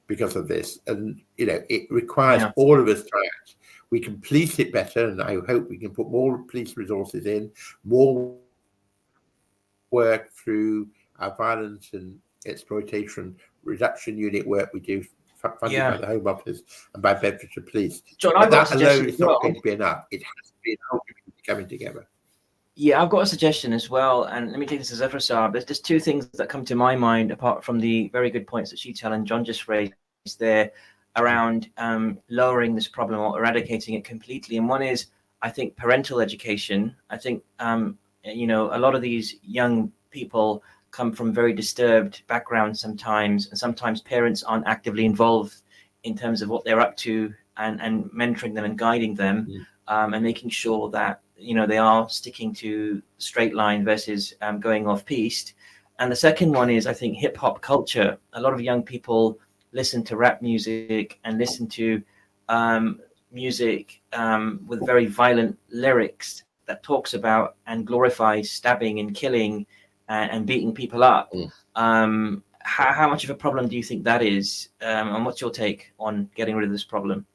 S10: because of this. And it requires all of us to act. We can police it better, and I hope we can put more police resources in, more work through our violence and exploitation reduction unit work we do, funded by the Home Office and by Bedfordshire Police.
S5: John,
S10: but that alone is not going to be enough. It has to be a whole community coming together.
S5: Yeah, I've got a suggestion as well, and let me take this as Efrasar. There's just two things that come to my mind, apart from the very good points that Sheetal and John just raised there around lowering this problem or eradicating it completely. And one is, I think, parental education. I think, a lot of these young people come from very disturbed backgrounds sometimes, and sometimes parents aren't actively involved in terms of what they're up to and mentoring them and guiding them, and making sure that they are sticking to straight line versus going off piste. And the second one is, I think, hip hop culture. A lot of young people listen to rap music and listen to music with very violent lyrics that talks about and glorifies stabbing and killing and beating people up. How much of a problem do you think that is? And what's your take on getting rid of this problem?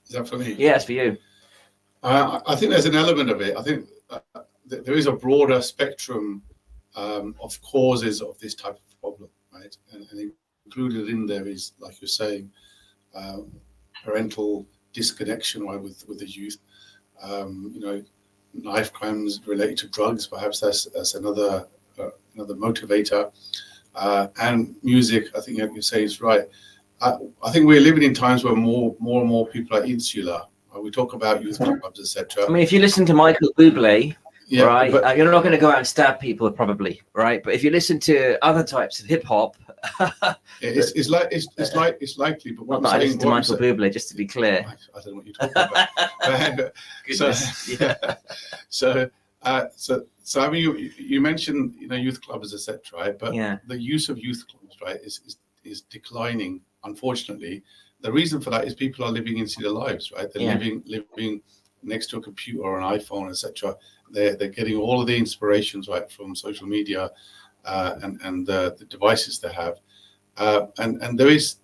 S2: Is that for me?
S5: Yes, for you.
S2: I think there's an element of it. I think there is a broader spectrum of causes of this type of problem, right? And included in there is, like you're saying, parental disconnection, right, with the youth. Knife crimes related to drugs, perhaps that's another motivator. And music, I think you say is right. I think we're living in times where more and more people are insular, We talk about youth clubs, etc.
S5: I mean, if you listen to Michael Bublé,
S2: Yeah,
S5: right,
S2: but
S5: you're not going to go out and stab people, probably, right? But if you listen to other types of hip hop,
S2: it's likely. But
S5: not that I listen to Michael Bublé, just to be clear.
S2: I don't know what you're talking about. So I mean, you mentioned youth clubs, etc. Right? But the use of youth clubs, right, is declining. Unfortunately, the reason for that is people are living into their lives, right? They're living next to a computer or an iPhone, etc. They're getting all of the inspirations right from social media and the devices they have, and there is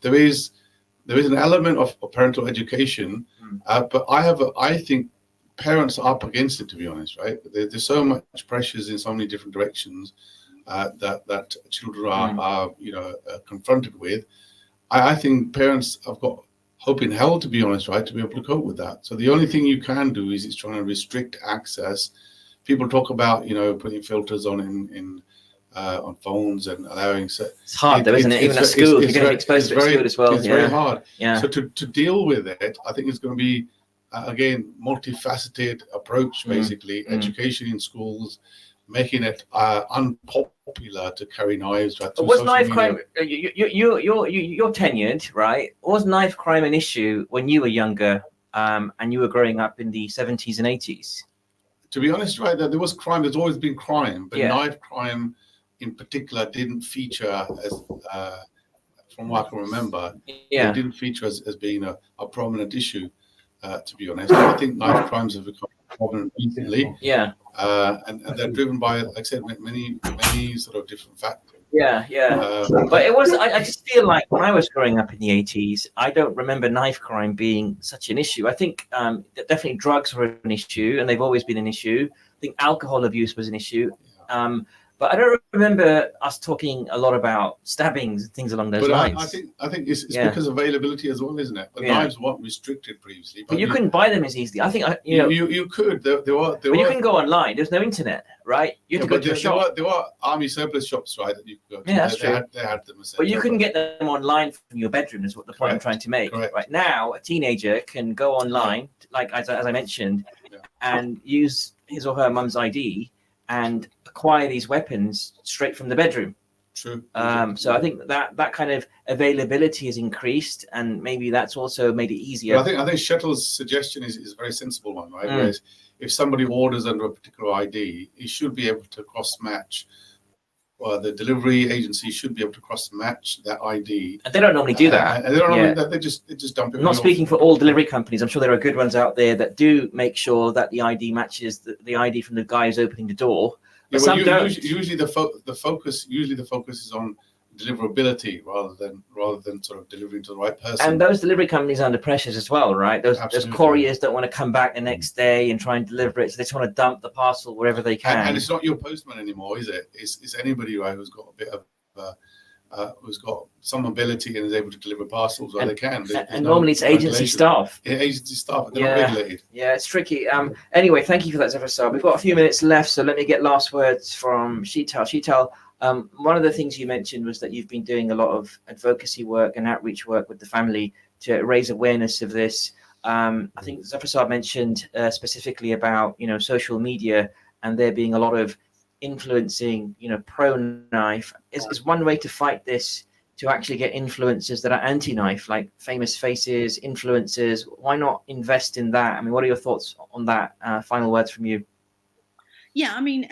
S2: an element of parental education, but I think parents are up against it, to be honest, right? There's so much pressures in so many different directions that children are confronted with. I think parents have got hope in hell, to be honest, right, to be able to cope with that. So the only thing you can do is trying to restrict access. People talk about putting filters on phones and allowing.
S5: It's hard, though, isn't it? Even at school, you're getting exposed to it at school as well.
S2: It's very hard. Yeah. So to deal with it, I think it's going to be again multifaceted approach. Basically, education in schools, making it unpopular to carry knives. Right,
S5: was knife crime? You're tenured, right? Was knife crime an issue when you were younger, and you were growing up in the 70s and 80s?
S2: To be honest, right, there was crime. There's always been crime, but knife crime, in particular, didn't feature as, from what I can remember, it didn't feature as being a prominent issue. To be honest, I think knife crimes have become prominent recently. And they're driven by, like I said, many sort of different factors. But it was. I just feel like when I was growing up in the 80s, I don't remember knife crime being such an issue. I think that definitely drugs were an issue, and they've always been an issue. I think alcohol abuse was an issue. But I don't remember us talking a lot about stabbings and things along those lines. I think it's because of availability as well, isn't it? But knives weren't restricted previously.
S5: But you couldn't buy them as easily. I think
S2: you could. There were.
S5: But you can go online. There's no internet, right? You have to go to a shop.
S2: There were army surplus shops, right? That you could go to.
S5: Yeah, that's true.
S2: They had them.
S5: But you couldn't get them online from your bedroom. Is what the point I'm trying to make. Right now, a teenager can go online, like as I mentioned, and use his or her mum's ID and acquire these weapons straight from the bedroom.
S2: True.
S5: So I think that kind of availability has increased, and maybe that's also made it easier.
S2: Well, I think Shuttle's suggestion is a very sensible one, right? Whereas if somebody orders under a particular ID, he should be able to cross-match. Well, the delivery agency should be able to cross-match that ID.
S5: And they don't normally do that.
S2: And they don't normally. They just dump it.
S5: I'm not speaking for all delivery companies. I'm sure there are good ones out there that do make sure that the ID matches the ID from the guy who's opening the door. But some don't.
S2: Usually the focus is on deliverability rather than sort of delivering to the right person.
S5: And those delivery companies are under pressures as well, right? Those couriers don't want to come back the next day and try and deliver it, so they just want to dump the parcel wherever they can.
S2: And it's not your postman anymore, is it? It's anybody, right, who's got a bit of who's got some ability and is able to deliver parcels where they can.
S5: And normally it's agency staff.
S2: Yeah, agency staff. They're not regulated.
S5: Yeah, it's tricky. Anyway, thank you for that, Zafar. We've got a few minutes left, so let me get last words from Sheetal. Sheetal, one of the things you mentioned was that you've been doing a lot of advocacy work and outreach work with the family to raise awareness of this. I think Zafar mentioned specifically about social media and there being a lot of influencing, pro-knife. Is one way to fight this to actually get influencers that are anti-knife, like famous faces, influencers? Why not invest in that? I mean, what are your thoughts on that? Final words from you.
S11: Yeah, I mean,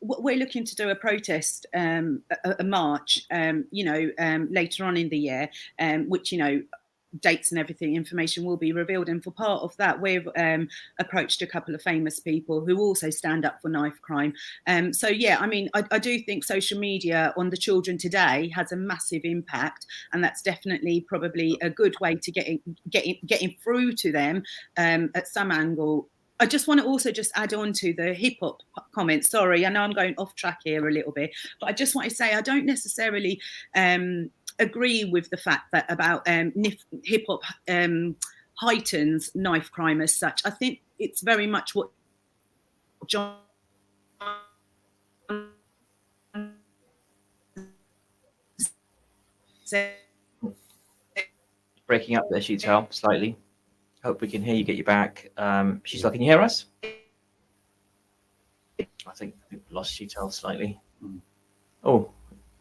S11: we're looking to do a protest, a march, later on in the year, which, dates and everything, information will be revealed. And for part of that, we've approached a couple of famous people who also stand up for knife crime. So, yeah, I mean, I do think social media on the children today has a massive impact. And that's definitely probably a good way to getting through to them at some angle. I just want to also just add on to the hip hop comments. Sorry, I know I'm going off track here a little bit, but I just want to say I don't necessarily agree with the fact that about hip hop heightens knife crime as such. I think it's very much what John said.
S5: Breaking up there, Sheetal, slightly. Hope we can hear you, get you back. Sheetal, can you hear us? I think we lost Sheetal slightly. Oh,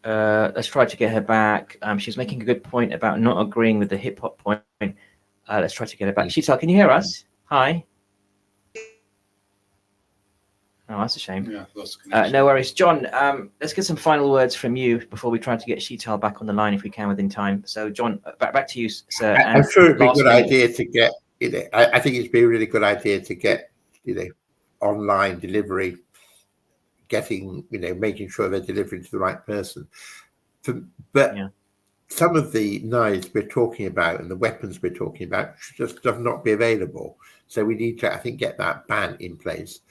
S5: let's try to get her back. She's making a good point about not agreeing with the hip hop point. Let's try to get her back. Sheetal, can you hear us? Hi. Oh, that's a shame.
S2: Yeah,
S5: no worries. John, let's get some final words from you before we try to get Sheetal back on the line if we can within time. So, John, back to you, sir.
S10: I'm sure it'd be a good idea to get, I think it'd be a really good idea to get, online delivery, getting, making sure they're delivering to the right person. But some of the knives we're talking about and the weapons we're talking about just does not be available. So we need to, I think, get that ban in place.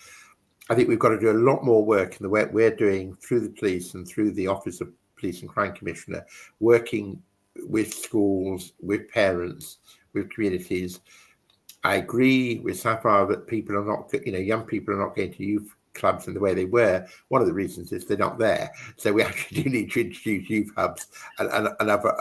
S10: I think we've got to do a lot more work in the way we're doing through the police and through the Office of Police and Crime Commissioner, working with schools, with parents, with communities. I agree with Safar that people are not, young people are not going to youth clubs in the way they were. One of the reasons is they're not there. So we actually do need to introduce youth hubs and other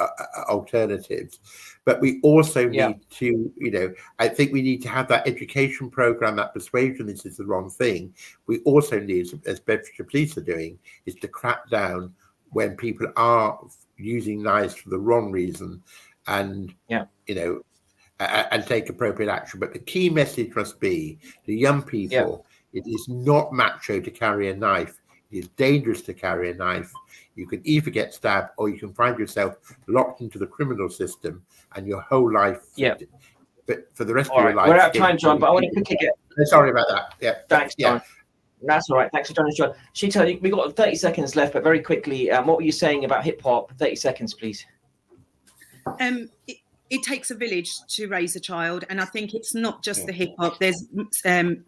S10: alternatives. But we also need to, I think we need to have that education program, that persuasion this is the wrong thing. We also need, as Bedfordshire Police are doing, is to crack down when people are using knives for the wrong reason and, and take appropriate action. But the key message must be to young people, it is not macho to carry a knife. It is dangerous to carry a knife. You can either get stabbed or you can find yourself locked into the criminal system and your whole life. But for the rest of your life.
S5: We're out of time, John, but I want to quickly get...
S10: Sorry about that. Yeah.
S5: Thanks, John. That's all right. Thanks for joining us, John. Sheetal, we've got 30 seconds left, but very quickly, what were you saying about hip-hop? 30 seconds, please.
S11: It takes a village to raise a child, and I think it's not just the hip hop. There's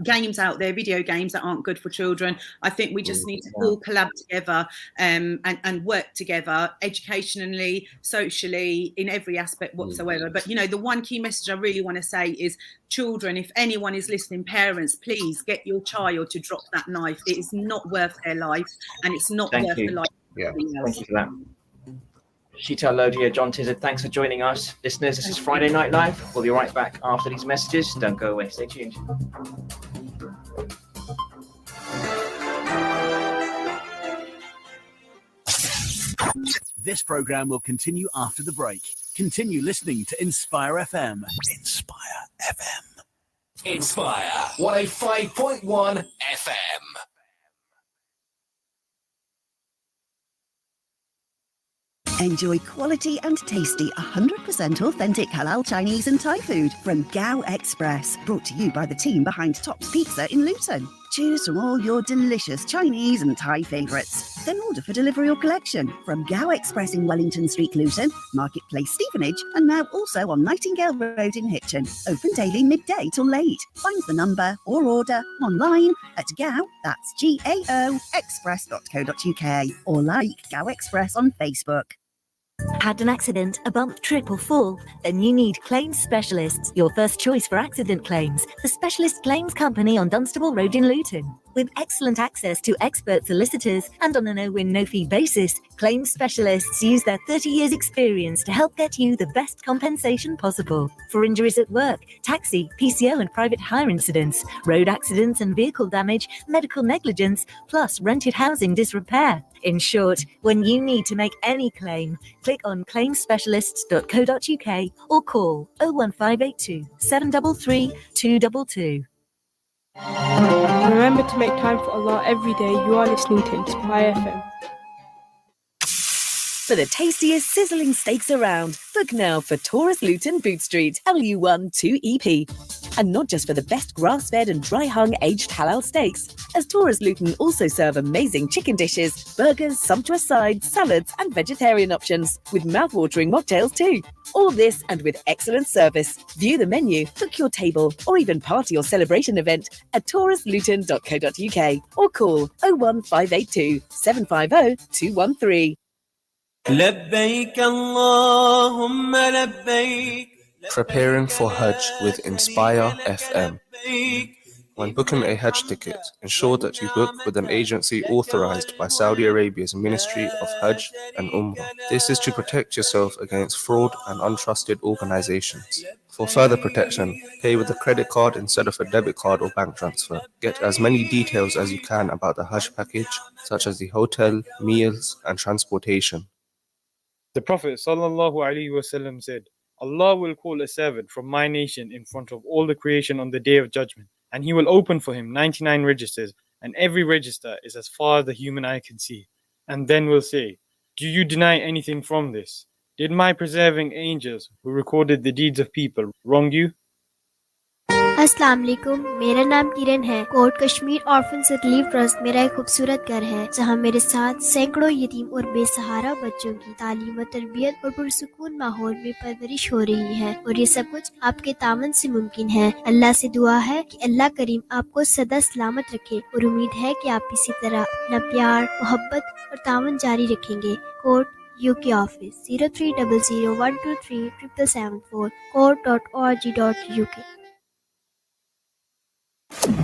S11: games out there, video games that aren't good for children. I think we just need to all collab together and work together educationally, socially, in every aspect whatsoever. But the one key message I really want to say is, children, if anyone is listening, parents, please get your child to drop that knife. It is not worth their life, and it's not worth the life of anything else.
S5: Thank you for that. Sheetal Lodhi, John Tizard, thanks for joining us. Listeners, this is Friday Night Live. We'll be right back after these messages. Don't go away. Stay tuned.
S12: This program will continue after the break. Continue listening to Inspire FM. Inspire FM.
S13: Inspire 105.1 FM.
S14: Enjoy quality and tasty 100% authentic halal Chinese and Thai food from Gao Express. Brought to you by the team behind Tops Pizza in Luton. Choose from all your delicious Chinese and Thai favourites. Then order for delivery or collection from Gao Express in Wellington Street, Luton, Marketplace, Stevenage, and now also on Nightingale Road in Hitchin. Open daily midday till late. Find the number or order online at Gao, that's GAO, express.co.uk, or like Gao Express on Facebook.
S15: Had an accident, a bump, trip or fall? Then you need Claims Specialists, your first choice for accident claims. The Specialist Claims Company on Dunstable Road in Luton. With excellent access to expert solicitors and on a no-win, no-fee basis, Claims Specialists use their 30 years experience to help get you the best compensation possible. For injuries at work, taxi, PCO and private hire incidents, road accidents and vehicle damage, medical negligence, plus rented housing disrepair. In short, when you need to make any claim, click on claimspecialists.co.uk or call 01582 733 222.
S16: Remember to make time for Allah every day. You are listening to Inspire FM.
S17: For the tastiest sizzling steaks around, book now for Taurus Luton Boot Street, LU1 2EP. And not just for the best grass-fed and dry-hung aged halal steaks, as Taurus Luton also serve amazing chicken dishes, burgers, sumptuous sides, salads and vegetarian options, with mouth-watering mocktails too. All this and with excellent service. View the menu, book your table or even party or celebration event at taurusluton.co.uk or call 01582 750 213.
S18: لبيك اللهم لبيك
S19: Preparing for Hajj with Inspire FM. When booking a Hajj ticket, ensure that you book with an agency authorized by Saudi Arabia's Ministry of Hajj and Umrah. This is to protect yourself against fraud and untrusted organizations. For further protection, pay with a credit card instead of a debit card or bank transfer. Get as many details as you can about the Hajj package, such as the hotel, meals, and transportation.
S20: The Prophet ﷺ said, Allah will call a servant from my nation in front of all the creation on the Day of Judgment, and He will open for him 99 registers, and every register is as far as the human eye can see. And then will say, do you deny anything from this? Did my preserving angels, who recorded the deeds of people, wrong you?
S21: अस्सलाम वालेकुम, मेरा नाम किरण है। KORT Kashmir orphans relief trust मेरा एक खूबसूरत घर है जहां मेरे साथ सैकड़ों यतीम और बेसहारा बच्चों की तालीम और तरबियत और पुरसुकून माहौल में परवरिश हो रही है, और ये सब कुछ आपके तावन से मुमकिन है। अल्लाह से दुआ है कि अल्लाह करीम आपको सदा सलामत रखे, और उम्मीद है कि आप इसी तरह अपना प्यार, मोहब्बत और तावन जारी रखेंगे। KORT UK office 0300123774 court.org.uk.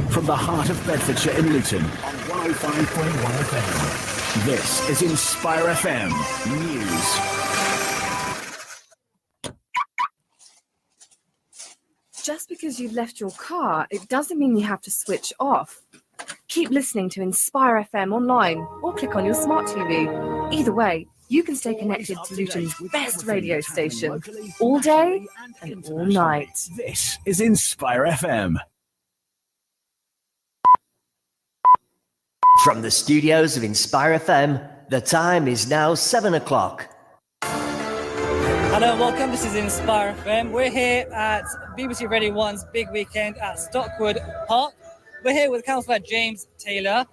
S12: From the heart of Bedfordshire in Luton on 105.1 FM. This is Inspire FM News.
S22: Just because you've left your car, it doesn't mean you have to switch off. Keep listening to Inspire FM online or click on your smart TV. Either way, you can stay connected to Luton's best radio station all day and all night.
S12: This is Inspire FM.
S9: From the studios of Inspire FM, the time is now 7 o'clock.
S23: Hello and welcome, this is Inspire FM. We're here at BBC Radio 1's big weekend at Stockwood Park. We're here with Councillor James Taylor,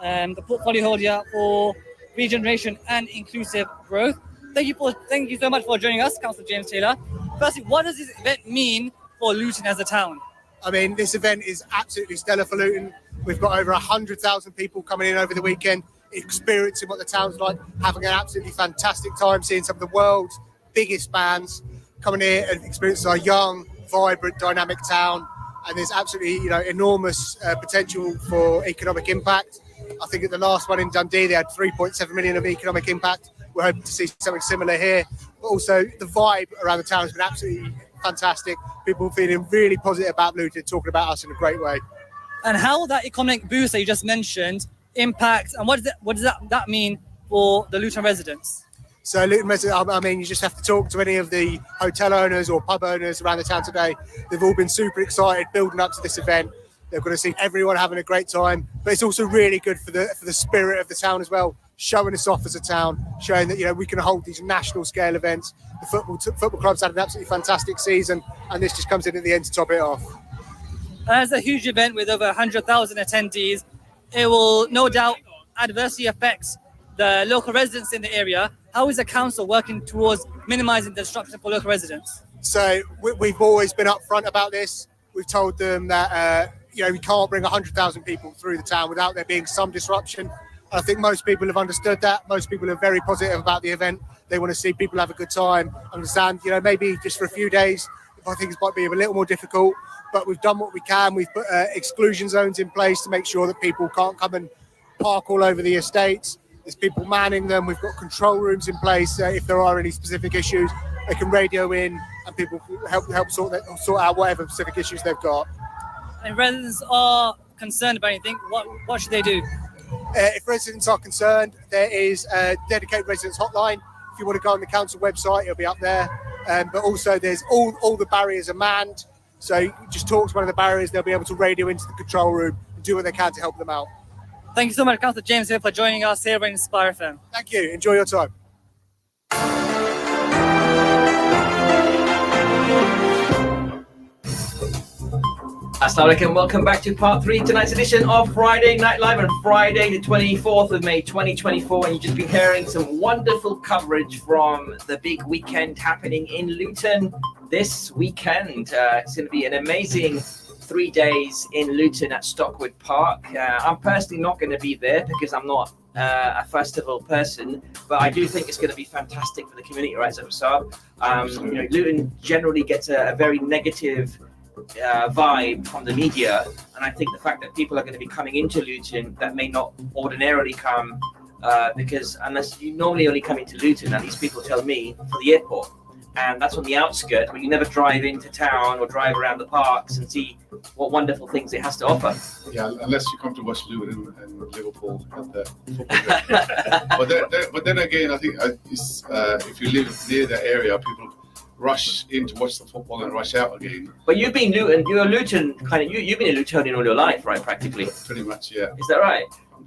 S23: the portfolio holder for Regeneration and Inclusive Growth. Thank you so much for joining us, Councillor James Taylor. Firstly, what does this event mean for Luton as a town?
S24: I mean, this event is absolutely stellar for Luton. We've got over 100,000 people coming in over the weekend, experiencing what the town's like, having an absolutely fantastic time, seeing some of the world's biggest bands coming here and experiencing our young, vibrant, dynamic town. And there's absolutely, enormous potential for economic impact. I think at the last one in Dundee, they had 3.7 million of economic impact. We're hoping to see something similar here. But also the vibe around the town has been absolutely fantastic. People feeling really positive about Luton, talking about us in a great way.
S23: And how will that economic boost that you just mentioned impact, and what does that mean for the Luton residents?
S24: So Luton residents, I mean, you just have to talk to any of the hotel owners or pub owners around the town today. They've all been super excited building up to this event. They're going to see everyone having a great time, but it's also really good for the spirit of the town as well, showing us off as a town, showing that we can hold these national scale events. The football club's had an absolutely fantastic season, and this just comes in at the end to top it off.
S23: As a huge event with over 100,000 attendees, it will no doubt adversely affect the local residents in the area. How is the council working towards minimising the disruption for local residents?
S24: So we've always been upfront about this. We've told them that we can't bring 100,000 people through the town without there being some disruption. I think most people have understood that. Most people are very positive about the event. They want to see people have a good time, understand, maybe just for a few days, I think it might be a little more difficult, but we've done what we can. We've put exclusion zones in place to make sure that people can't come and park all over the estates. There's people manning them. We've got control rooms in place. If there are any specific issues, they can radio in and people help sort out whatever specific issues they've got.
S23: And residents are concerned about anything, what should they do?
S24: If residents are concerned, there is a dedicated residents hotline. If you want to go on the council website, it'll be up there. But also there's all the barriers are manned. So you just talk to one of the barriers, they'll be able to radio into the control room and do what they can to help them out.
S23: Thank you so much, Councillor James, here for joining us here at Inspire FM.
S24: Thank you. Enjoy your time.
S5: Assalamu alaikum, welcome back to part 3, tonight's edition of Friday Night Live on Friday the 24th of May 2024, and you've just been hearing some wonderful coverage from the big weekend happening in Luton this weekend. It's going to be an amazing 3 days in Luton at Stockwood Park. I'm personally not going to be there because I'm not a festival person, but I do think it's going to be fantastic for the community, right, Zafar? Luton generally gets a very negative vibe from the media, and I think the fact that people are going to be coming into Luton that may not ordinarily come, because unless you normally only come into Luton, at least people tell me, for the airport, and that's on the outskirts where you never drive into town or drive around the parks and see what wonderful things it has to offer.
S2: Yeah, unless you come to watch Luton and Liverpool at the football game. but then again, I think if you live near the area, people rush in to watch the football and rush out again.
S5: But you've been Luton, you're a Luton kind of, you've been a Lutonian all your life, right? Practically.
S2: Pretty much, yeah.
S5: Is that right?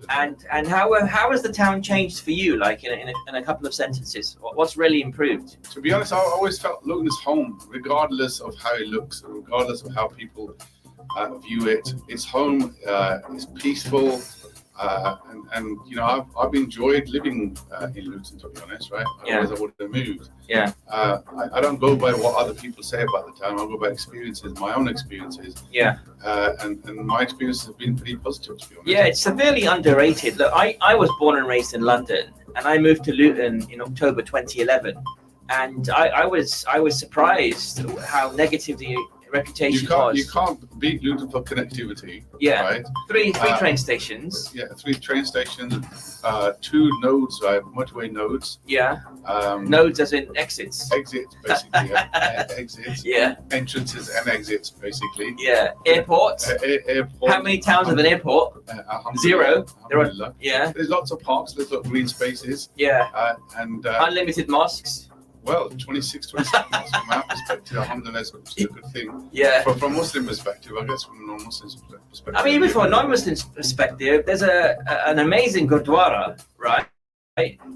S5: And how has the town changed for you? Like in a couple of sentences, what's really improved?
S2: To be honest, I always felt Luton is home, regardless of how it looks, regardless of how people view it. It's home. It's peaceful. And you know, I've enjoyed living in Luton, to be honest, right? Otherwise I would have moved.
S5: Yeah.
S2: I don't go by what other people say about the town. I go by experiences, my own experiences.
S5: Yeah.
S2: And my experiences have been pretty positive, to be honest.
S5: Yeah, it's severely underrated. Look, I was born and raised in London, and I moved to Luton in October 2011, and I was surprised how negative the reputation was.
S2: You can't beat Luton for connectivity.
S5: Yeah,
S2: right?
S5: Three train stations.
S2: Yeah, 3 train stations, 2 nodes, right? Motorway nodes.
S5: Yeah. Nodes as in exits.
S2: Exits, basically. Yeah. Exits.
S5: Yeah.
S2: Entrances and exits, basically.
S5: Yeah. Airports.
S2: Airport.
S5: How many towns have an airport? 0. Yeah.
S2: There's lots of parks. There's lots of green spaces.
S5: Yeah.
S2: And
S5: unlimited mosques.
S2: Well, 26 from our perspective, alhamdulillah, is a good thing.
S5: Yeah.
S2: From Muslim perspective, I guess from a non-Muslim perspective.
S5: I mean, even from a non-Muslim perspective, there's an amazing Gurdwara, right?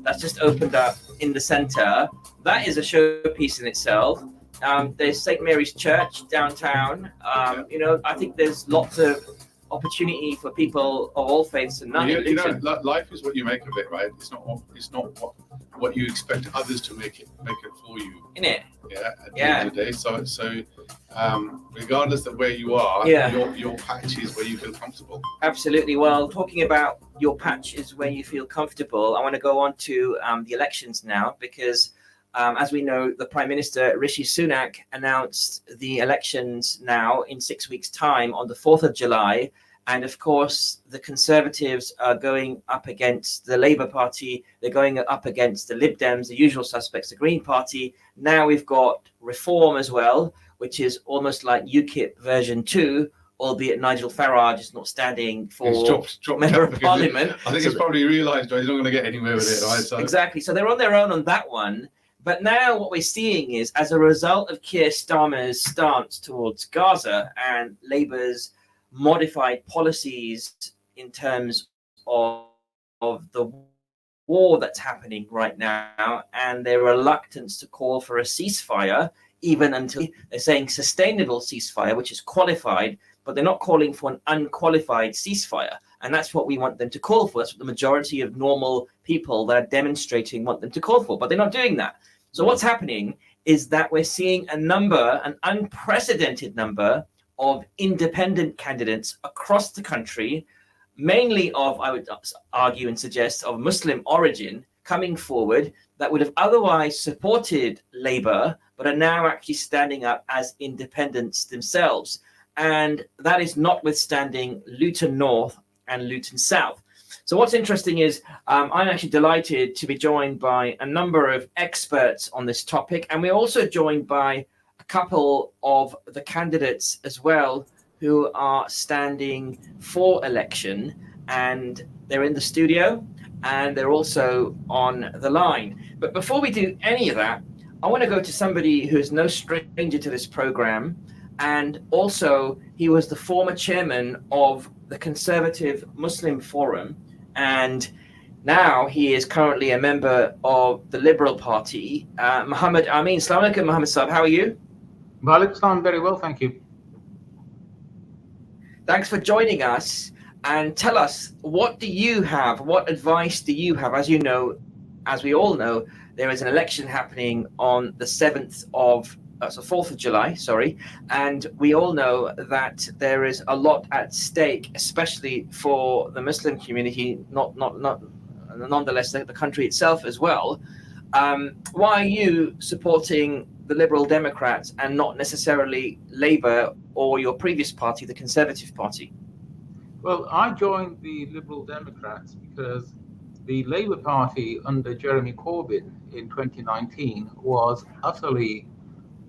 S5: That's just opened up in the centre. That is a showpiece in itself. There's St. Mary's Church downtown. You know, I think there's lots of opportunity for people of all faiths and none.
S2: You know, life is what you make of it, right? It's not what you expect others to make it for you.
S5: Innit?
S2: Yeah. At the end of the day, so regardless of where you are, your patch is where you feel comfortable.
S5: Absolutely. Well, talking about your patch is where you feel comfortable, I want to go on to the elections now, because as we know, the Prime Minister Rishi Sunak announced the elections now in 6 weeks' time on the 4th of July. And of course, the Conservatives are going up against the Labour Party. They're going up against the Lib Dems, the usual suspects, the Green Party. Now we've got Reform as well, which is almost like UKIP version 2, albeit Nigel Farage is not standing for Member of Parliament.
S2: I think it's probably realised he's not going to get anywhere with it, right? So.
S5: Exactly. So they're on their own on that one. But now what we're seeing is, as a result of Keir Starmer's stance towards Gaza and Labour's modified policies in terms of the war that's happening right now and their reluctance to call for a ceasefire, even until they're saying sustainable ceasefire, which is qualified, but they're not calling for an unqualified ceasefire. And that's what we want them to call for. That's what the majority of normal people that are demonstrating want them to call for, but they're not doing that. So what's happening is that we're seeing an unprecedented number of independent candidates across the country, mainly of, I would argue and suggest, of Muslim origin, coming forward that would have otherwise supported Labour, but are now actually standing up as independents themselves. And that is notwithstanding Luton North and Luton South. So what's interesting is I'm actually delighted to be joined by a number of experts on this topic. And we're also joined by a couple of the candidates as well who are standing for election. And they're in the studio and they're also on the line. But before we do any of that, I want to go to somebody who is no stranger to this program. And also he was the former chairman of the Conservative Muslim Forum. And now he is currently a member of the Liberal Party. Muhammad Amin. Assalamu alaikum, Muhammad Saab. How are you?
S1: Walaikum, very well, thank you.
S5: Thanks for joining us. And tell us, what do you have? What advice do you have? As you know, as we all know, there is an election happening on the 4th of July, and we all know that there is a lot at stake, especially for the Muslim community, nonetheless the country itself as well. Why are you supporting the Liberal Democrats and not necessarily Labour or your previous party, the Conservative Party?
S1: Well, I joined the Liberal Democrats because the Labour Party under Jeremy Corbyn in 2019 was utterly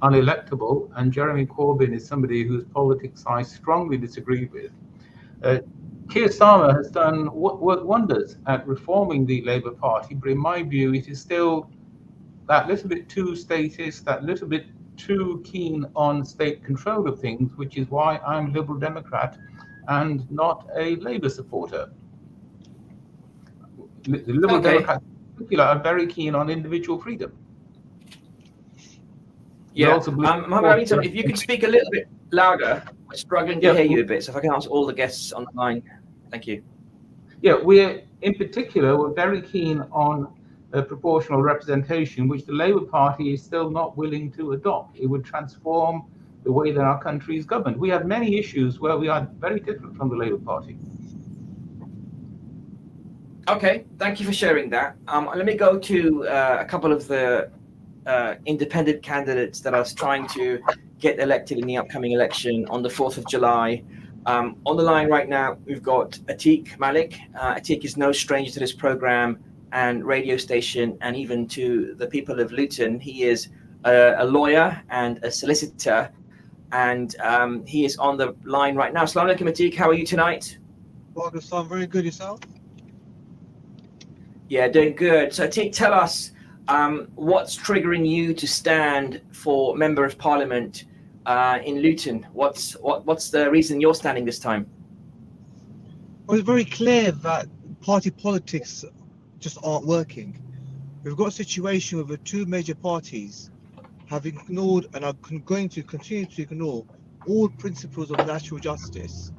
S1: unelectable, and Jeremy Corbyn is somebody whose politics I strongly disagree with. Keir Starmer has done wonders at reforming the Labour Party, but in my view, it is still that little bit too statist, that little bit too keen on state control of things, which is why I'm Liberal Democrat and not a Labour supporter. The Liberal Democrats in particular are very keen on individual freedom.
S5: Yeah, Mohammed, if you could speak a little bit louder, we're struggling to hear you a bit. So if I can ask all the guests on the line, thank you.
S1: Yeah, we're very keen on proportional representation, which the Labour Party is still not willing to adopt. It would transform the way that our country is governed. We have many issues where we are very different from the Labour Party.
S5: Okay, thank you for sharing that. Let me go to a couple of the independent candidates that are trying to get elected in the upcoming election on the 4th of July. On the line right now, we've got Atiq Malik. Atiq is no stranger to this program and radio station, and even to the people of Luton. He is a lawyer and a solicitor, and he is on the line right now. Assalamu alaikum, Atiq. How are you tonight?
S3: Welcome, Sam. Very good. Yourself?
S5: Yeah, doing good. So, Atiq, tell us what's triggering you to stand for Member of Parliament in Luton? What's the reason you're standing this time?
S3: Well, it's very clear that party politics just aren't working. We've got a situation where the two major parties have ignored and are going to continue to ignore all principles of natural justice.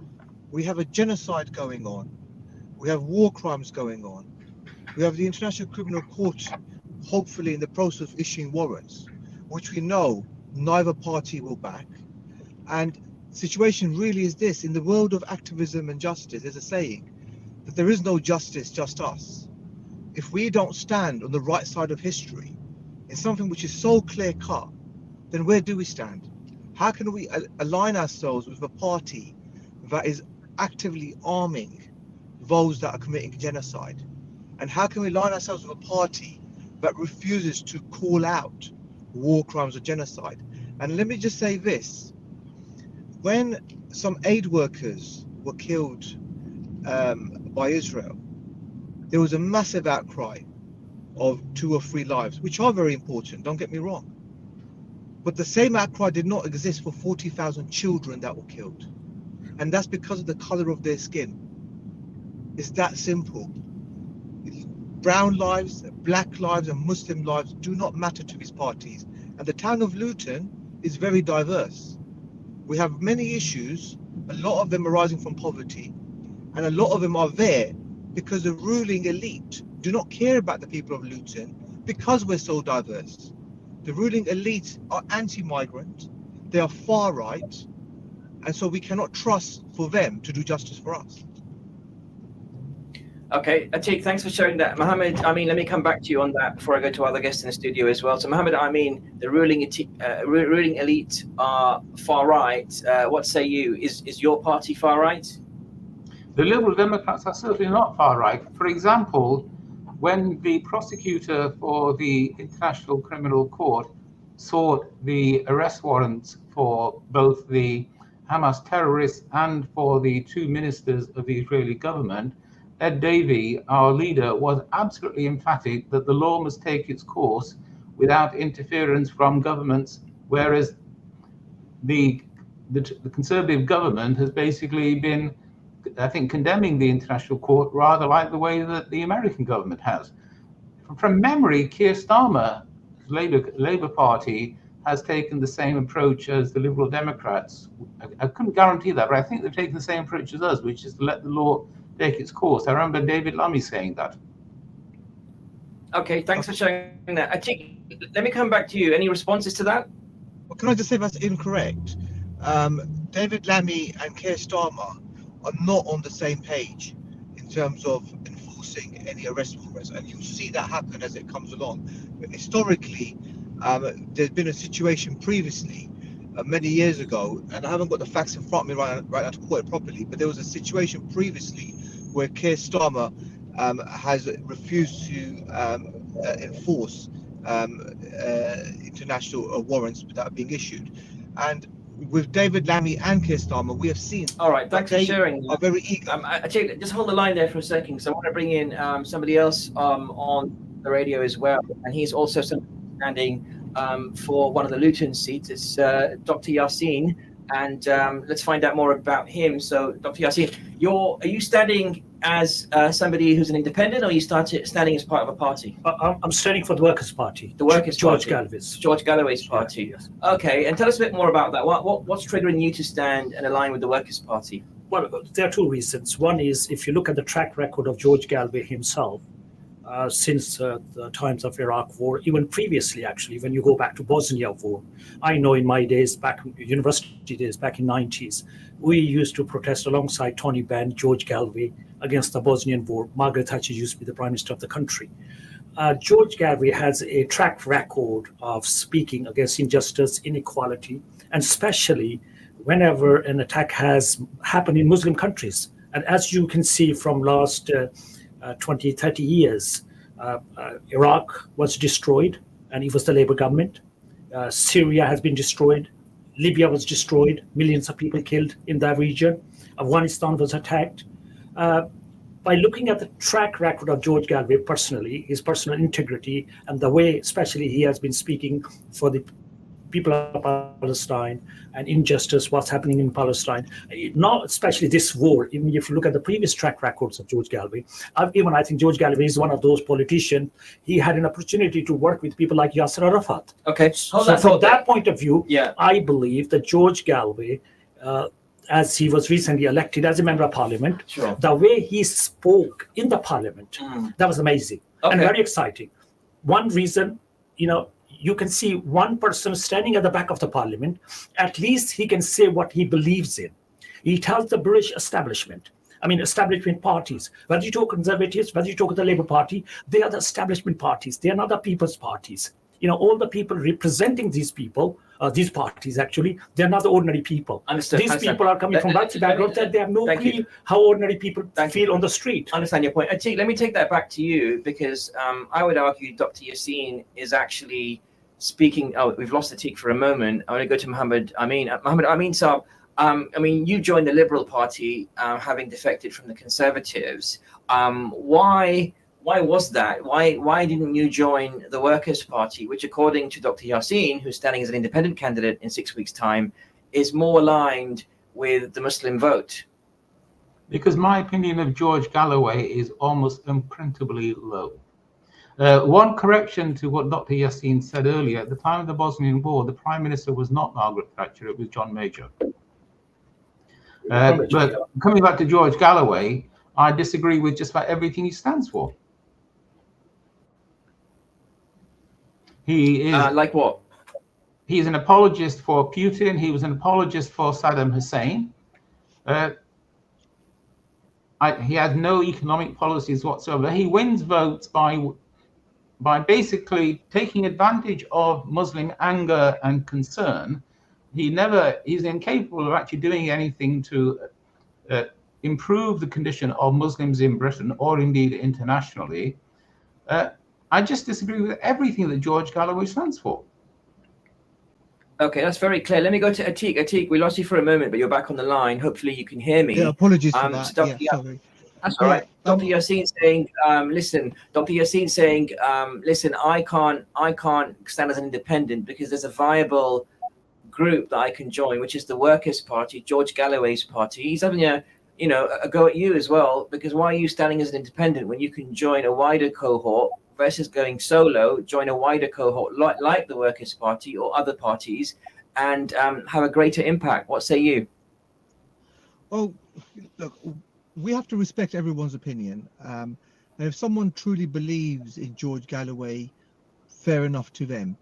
S3: We have a genocide going on. We have war crimes going on. We have the International Criminal Court hopefully in the process of issuing warrants, which we know neither party will back. And the situation really is this: in the world of activism and justice, there's a saying that there is no justice, just us. If we don't stand on the right side of history in something which is so clear cut, then where do we stand? How can we align ourselves with a party that is actively arming those that are committing genocide? And how can we align ourselves with a party that refuses to call out war crimes or genocide? And let me just say this: when some aid workers were killed by Israel, there was a massive outcry of 2 or 3 lives, which are very important, don't get me wrong. But the same outcry did not exist for 40,000 children that were killed. And that's because of the color of their skin. It's that simple. Brown lives, black lives, and Muslim lives do not matter to these parties. And the town of Luton is very diverse. We have many issues, a lot of them arising from poverty, and a lot of them are there because the ruling elite do not care about the people of Luton because we're so diverse. The ruling elite are anti-migrant, they are far right, and so we cannot trust for them to do justice for us.
S5: Okay, Atiq, thanks for sharing that. Mohammed, let me come back to you on that before I go to other guests in the studio as well. So Mohammed, the ruling elite are far right. What say you? Is your party far right?
S1: The Liberal Democrats are certainly not far right. For example, when the prosecutor for the International Criminal Court sought the arrest warrants for both the Hamas terrorists and for the 2 ministers of the Israeli government, Ed Davey, our leader, was absolutely emphatic that the law must take its course without interference from governments, whereas the Conservative government has basically been, I think, condemning the International Court rather like the way that the American government has. From memory, Keir Starmer, Labour Party, has taken the same approach as the Liberal Democrats. I couldn't guarantee that, but I think they've taken the same approach as us, which is to let the law take its course. I remember David Lammy saying that.
S5: Okay, thanks for sharing that. Atiq, let me come back to you. Any responses to that?
S3: Well, can I just say that's incorrect? David Lammy and Keir Starmer are not on the same page in terms of enforcing any arrest warrants, and you'll see that happen as it comes along. But historically, There's been a situation previously, many years ago, and I haven't got the facts in front of me right now to quote it properly, but there was a situation previously where Keir Starmer has refused to enforce international warrants that are being issued. And with David Lammy and Keir Starmer, we have seen.
S5: All right, thanks for sharing.
S3: Are very eager.
S5: Actually, just hold the line there for a second, because I want to bring in somebody else on the radio as well, and he's also standing for one of the Luton seats. It's Dr. Yassine, and let's find out more about him. So, Dr. Yassine, are you standing as somebody who's an independent, or are you standing as part of a party?
S4: I'm standing for the Workers' Party.
S5: The Workers'
S4: George
S5: Party.
S4: Galvez.
S5: George Galloway's party.
S4: Yeah, yes.
S5: Okay, and tell us a bit more about that. What's triggering you to stand and align with the Workers' Party?
S4: Well, there are two reasons. One is, if you look at the track record of George Galloway himself, since the times of Iraq War, even previously, actually, when you go back to Bosnia War. I know in my days, back university days, back in 90s, we used to protest alongside Tony Benn, George Galloway, against the Bosnian War. Margaret Thatcher used to be the Prime Minister of the country. George Galloway has a track record of speaking against injustice, inequality, and especially whenever an attack has happened in Muslim countries. And as you can see from last 20, 30 years, Iraq was destroyed, and it was the Labour government. Syria has been destroyed. Libya was destroyed. Millions of people killed in that region. Afghanistan was attacked. By looking at the track record of George Galloway personally, his personal integrity, and the way especially he has been speaking for the people of Palestine and injustice, what's happening in Palestine, not especially this war. Even if you look at the previous track records of George Galloway, I think George Galloway is one of those politicians. He had an opportunity to work with people like Yasser Arafat.
S5: Okay,
S4: so from that point of view, I believe that George Galloway, as he was recently elected as a member of parliament, the way he spoke in the parliament, that was amazing and very exciting. One reason, you can see one person standing at the back of the parliament, at least he can say what he believes in. He tells the British establishment, establishment parties, whether you talk Conservatives, whether you talk the Labour Party, they are the establishment parties. They are not the people's parties. All the people representing these people, these parties actually, they're not the ordinary people. These people are coming from wealthy backgrounds that they have no clue how ordinary people feel on the street.
S5: Understand your point. Atik, let me take that back to you, because I would argue Dr. Yassine is actually speaking. Oh, we've lost Atik for a moment. I want to go to Mohammed Amin. Mohammed Amin Saab, you joined the Liberal Party, having defected from the Conservatives. Why was that? Why didn't you join the Workers' Party, which, according to Dr. Yassine, who's standing as an independent candidate in 6 weeks' time, is more aligned with the Muslim vote?
S1: Because my opinion of George Galloway is almost imprintably low. One correction to what Dr. Yassine said earlier: at the time of the Bosnian War, the Prime Minister was not Margaret Thatcher, it was John Major. But coming back to George Galloway, I disagree with just about everything he stands for. He is
S5: like what?
S1: He's an apologist for Putin. He was an apologist for Saddam Hussein. He had no economic policies whatsoever. He wins votes by basically taking advantage of Muslim anger and concern. He's incapable of actually doing anything to improve the condition of Muslims in Britain or indeed internationally. I just disagree with everything that George Galloway stands for.
S5: Okay, that's very clear. Let me go to Atik. Atik, we lost you for a moment, but you're back on the line. Hopefully you can hear me.
S3: Yeah, apologies for that. Sorry.
S5: That's all right. Dr. Yassine saying, listen, I can't stand as an independent because there's a viable group that I can join, which is the Workers' Party, George Galloway's party. He's having a go at you as well, because why are you standing as an independent when you can join a wider cohort versus going solo, join a wider cohort like the Workers' Party or other parties, and have a greater impact? What say you?
S3: Well, look, we have to respect everyone's opinion. And if someone truly believes in George Galloway, fair enough to them.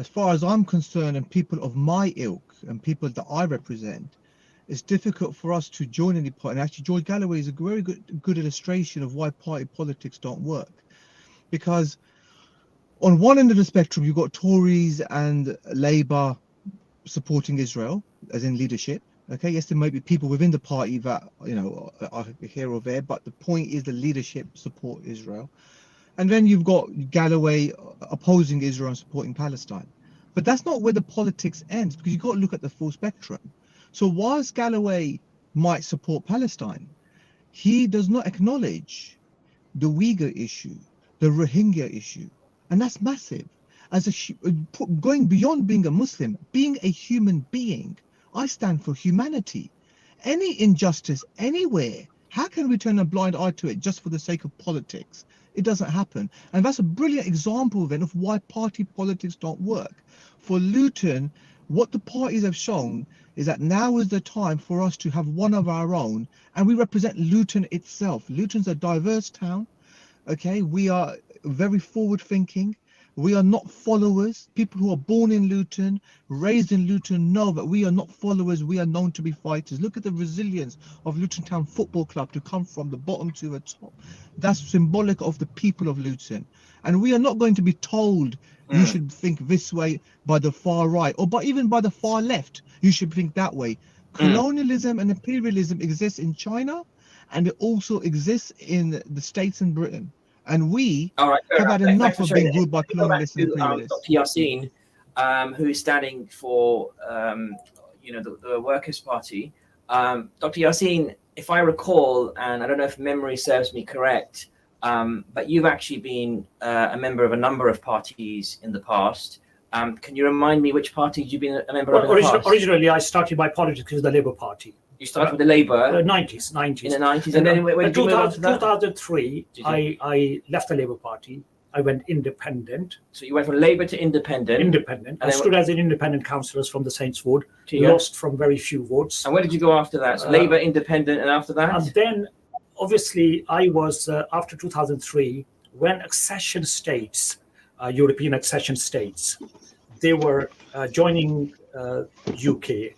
S3: As far as I'm concerned, and people of my ilk and people that I represent, it's difficult for us to join any party. And actually, George Galloway is a very good illustration of why party politics don't work. Because On one end of the spectrum, you've got Tories and Labour supporting Israel, as in leadership. Okay, yes, there might be people within the party that are here or there, but the point is the leadership support Israel. And then you've got Galloway opposing Israel and supporting Palestine. But that's not where the politics ends, because you've got to look at the full spectrum. So whilst Galloway might support Palestine, he does not acknowledge the Uyghur issue, the Rohingya issue, and that's massive. Going beyond being a Muslim, being a human being, I stand for humanity. Any injustice anywhere, how can we turn a blind eye to it just for the sake of politics? It doesn't happen. And that's a brilliant example then of why party politics don't work. For Luton, what the parties have shown is that now is the time for us to have one of our own, and we represent Luton itself. Luton's a diverse town. Okay, we are very forward thinking. We are not followers. People who are born in Luton, raised in Luton, know that we are not followers. We are known to be fighters. Look at the resilience of Luton Town Football Club to come from the bottom to the top. That's symbolic of the people of Luton. And we are not going to be told you should think this way by the far right, or even by the far left. You should think that way. Colonialism and imperialism exists in China, and it also exists in the States and Britain. And we have had enough of being ruled by colonialists and imperialists.
S5: Dr. Yassin, who is standing for, the Workers' Party. Dr. Yassin, if I recall, and I don't know if memory serves me correct, but you've actually been a member of a number of parties in the past. Can you remind me which parties you've been a member of in the past?
S4: Originally, I started my politics with the Labour Party.
S5: You started with the Labour?
S4: 90s.
S5: In the 90s. And then when did you move on to that?
S4: 2003, I left the Labour Party. I went independent.
S5: So you went from Labour to independent?
S4: Independent. I stood as an independent councillor from the Saints Ward. Lost from very few votes.
S5: And where did you go after that? So Labour, independent, and after that?
S4: And then, obviously, I was, after 2003, when accession states, European accession states, they were joining UK.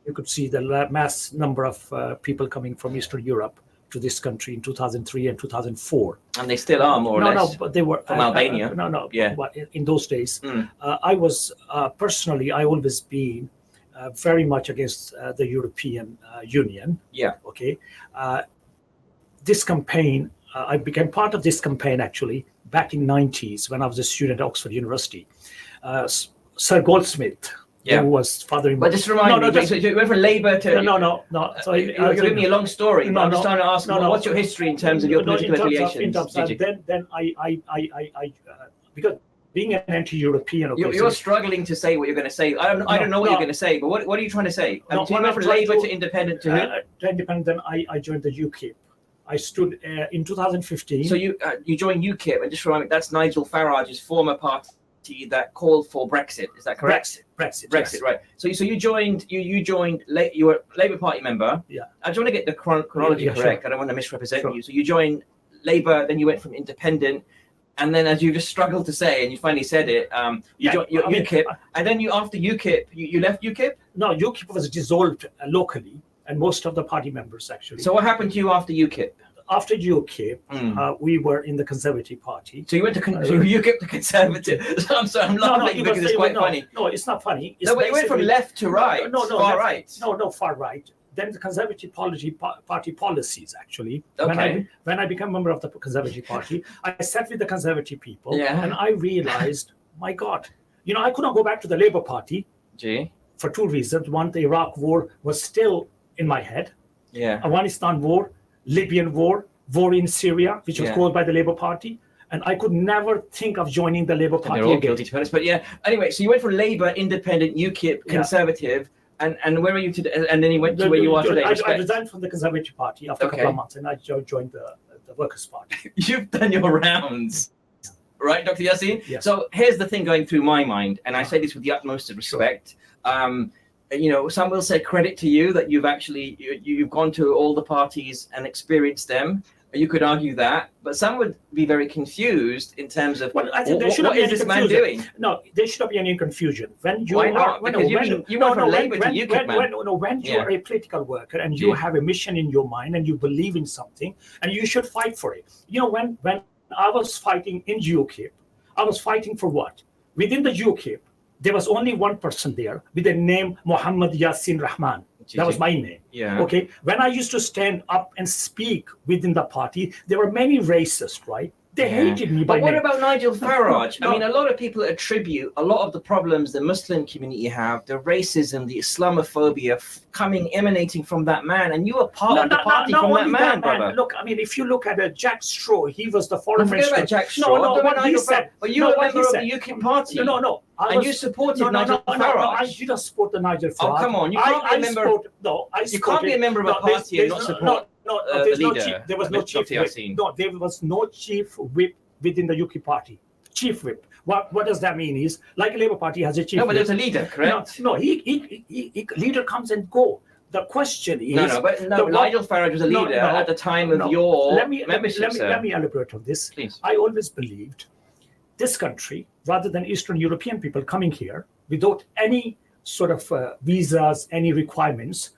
S4: You could see the mass number of people coming from Eastern Europe to this country in 2003 and 2004.
S5: And they still are, more or less.
S4: No, but they were
S5: from Albania.
S4: Yeah. But in those days, I was personally, I always been very much against the European Union.
S5: Yeah.
S4: Okay. This campaign, I became part of this campaign actually back in '90s when I was a student at Oxford University. Sir Goldsmith. Who was fathering.
S5: But just remind me, so you went from Labour to...
S4: No.
S5: So you're giving me a long story, but I'm just trying to ask, what's your history in terms of your political affiliations?
S4: Then I because being an anti-European...
S5: You're struggling to say what you're going to say. I don't know what you're going to say, but what are you trying to say? So you went from Labour to independent to who?
S4: To independent, then I joined the UKIP. I stood in 2015.
S5: So you joined UKIP, and just remind me, that's Nigel Farage's former party that called for Brexit. Is that correct?
S4: Brexit,
S5: yes. Right. So you joined. You were a Labour Party member.
S4: Yeah.
S5: I just want to get the chronology correct. Sure. I don't want to misrepresent you. So you joined Labour, then you went from independent, and then as you just struggled to say, and you finally said it, you joined UKIP, and then after UKIP, you left UKIP.
S4: No, UKIP was dissolved locally, and most of the party members actually.
S5: So what happened to you after UKIP?
S4: After UKIP, we were in the Conservative Party.
S5: So you went to UKIP to Conservative. So I'm sorry, I'm laughing because it's quite funny.
S4: No, it's not funny. It's
S5: but you went from left to right. Far right.
S4: No, far right. Then the Conservative Party policies actually.
S5: Okay.
S4: When I became a member of the Conservative Party, I sat with the Conservative people,
S5: Yeah.
S4: and I realized, my God, I could not go back to the Labour Party. For two reasons. One, the Iraq War was still in my head.
S5: Yeah.
S4: Afghanistan War. Libyan war in Syria, which was caused by the Labour Party, and I could never think of joining the Labour Party.
S5: They're all guilty, to be honest. But anyway, so you went from Labour, Independent, UKIP, Conservative, and where are you today? And then you went to where you are today.
S4: I resigned from the Conservative Party after a couple of months, and I joined the Workers' Party.
S5: You've done your rounds, right, Dr. Yassin?
S4: Yes.
S5: So here's the thing going through my mind, and I say this with the utmost of respect. Some will say credit to you that you've gone to all the parties and experienced them. You could argue that, but some would be very confused in terms of
S4: what is
S5: this man doing?
S4: No, there should not be any confusion.
S5: Why not? Because you went from Labour to UKIP, man.
S4: When you are a political worker and you have a mission in your mind and you believe in something and you should fight for it. When I was fighting in UKIP, I was fighting for what? Within the UKIP, there was only one person there with the name Muhammad Yassin Rahman. That was my name.
S5: Yeah.
S4: Okay. When I used to stand up and speak within the party, there were many racists, right? They hated me by
S5: But what
S4: name.
S5: about Nigel Farage?
S4: No.
S5: I mean, a lot of people attribute a lot of the problems the Muslim community have, the racism, the Islamophobia, emanating from that man, and you were part of the party from that man, brother.
S4: Look, I mean, if you look at Jack Straw, he was the foreign
S5: Forget
S4: minister.
S5: about Jack Straw.
S4: What he said.
S5: But you were a member of the UKIP party.
S4: No.
S5: You supported Nigel Farage.
S4: No, I didn't support the Nigel Farage.
S5: Oh, come on. You can't be a member. You can't be a member of a party and not support the leader.
S4: There was no chief whip. No, there was no chief whip within the UKIP party. Chief whip. What does that mean? Is like a Labour Party has a chief whip.
S5: No, but there's a leader, correct?
S4: No, he leader comes and go. The question is...
S5: Nigel Farage was a leader at the time of your membership, sir.
S4: Let me elaborate on this.
S5: Please.
S4: I always believed this country, rather than Eastern European people coming here without any sort of visas, any requirements,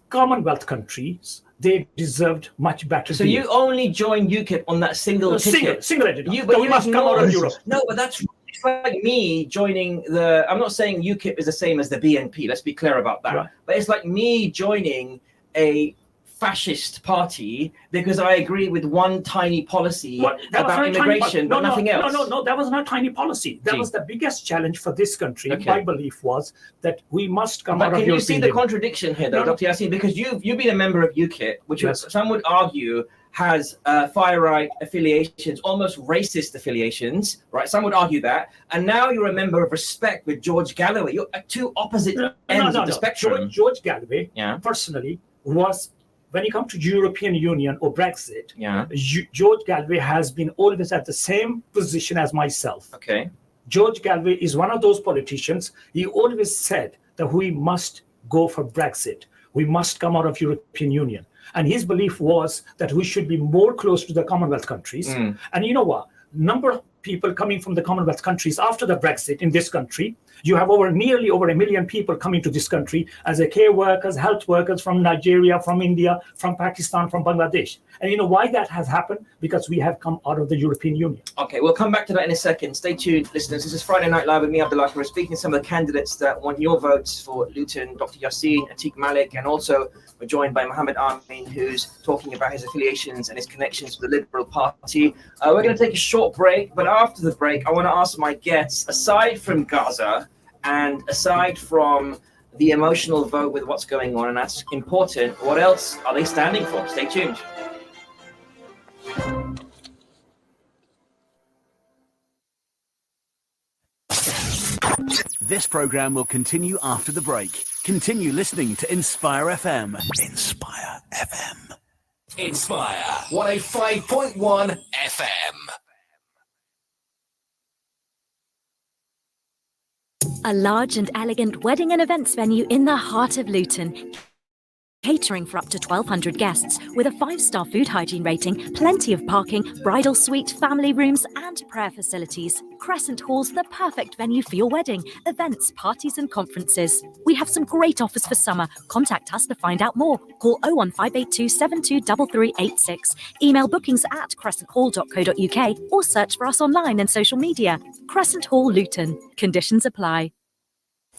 S4: Commonwealth countries, they deserved much better.
S5: So you only joined UKIP on that single ticket?
S4: Single ticket.
S5: You
S4: must come out of Europe.
S5: No, but that's like me joining the... I'm not saying UKIP is the same as the BNP. Let's be clear about that. Right. But it's like me joining a fascist party because I agree with one tiny policy about immigration, but nothing else.
S4: No, that was not tiny policy. That was the biggest challenge for this country.
S5: Okay.
S4: My belief was that we must come out of European
S5: Can you see the contradiction here, though, Dr. Yassin? Because you've been a member of UKIP, which some would argue has far-right affiliations, almost racist affiliations, right? Some would argue that. And now you're a member of Respect with George Galloway. You're at two opposite ends of the spectrum.
S4: George Galloway, personally, was... When you come to European Union or Brexit, George Galloway has been always at the same position as myself.
S5: Okay.
S4: George Galloway is one of those politicians. He always said that we must go for Brexit. We must come out of European Union. And his belief was that we should be more close to the Commonwealth countries. And you know what? Number of people coming from the Commonwealth countries after the Brexit in this country, you have nearly over 1 million people coming to this country as care workers, health workers from Nigeria, from India, from Pakistan, from Bangladesh. And you know why that has happened? Because we have come out of the European Union.
S5: Okay, we'll come back to that in a second. Stay tuned, listeners. This is Friday Night Live with me, Abdullah. We're speaking to some of the candidates that want your votes for Luton, Dr. Yassin, Atiq Malik, and also we're joined by Mohammed Amin, who's talking about his affiliations and his connections with the Liberal Party. We're going to take a short break, but after the break, I want to ask my guests, aside from Gaza and aside from the emotional vote with what's going on, and that's important, what else are they standing for? Stay tuned.
S12: This program will continue after the break. Continue listening to Inspire FM. Inspire FM.
S13: Inspire 105.1 FM.
S15: A large and elegant wedding and events venue in the heart of Luton. Catering for up to 1,200 guests with a 5-star food hygiene rating, plenty of parking, bridal suite, family rooms and prayer facilities. Crescent Hall's the perfect venue for your wedding, events, parties and conferences. We have some great offers for summer. Contact us to find out more. Call 01582 723386. Email bookings@crescenthall.co.uk or search for us online and social media. Crescent Hall Luton. Conditions apply.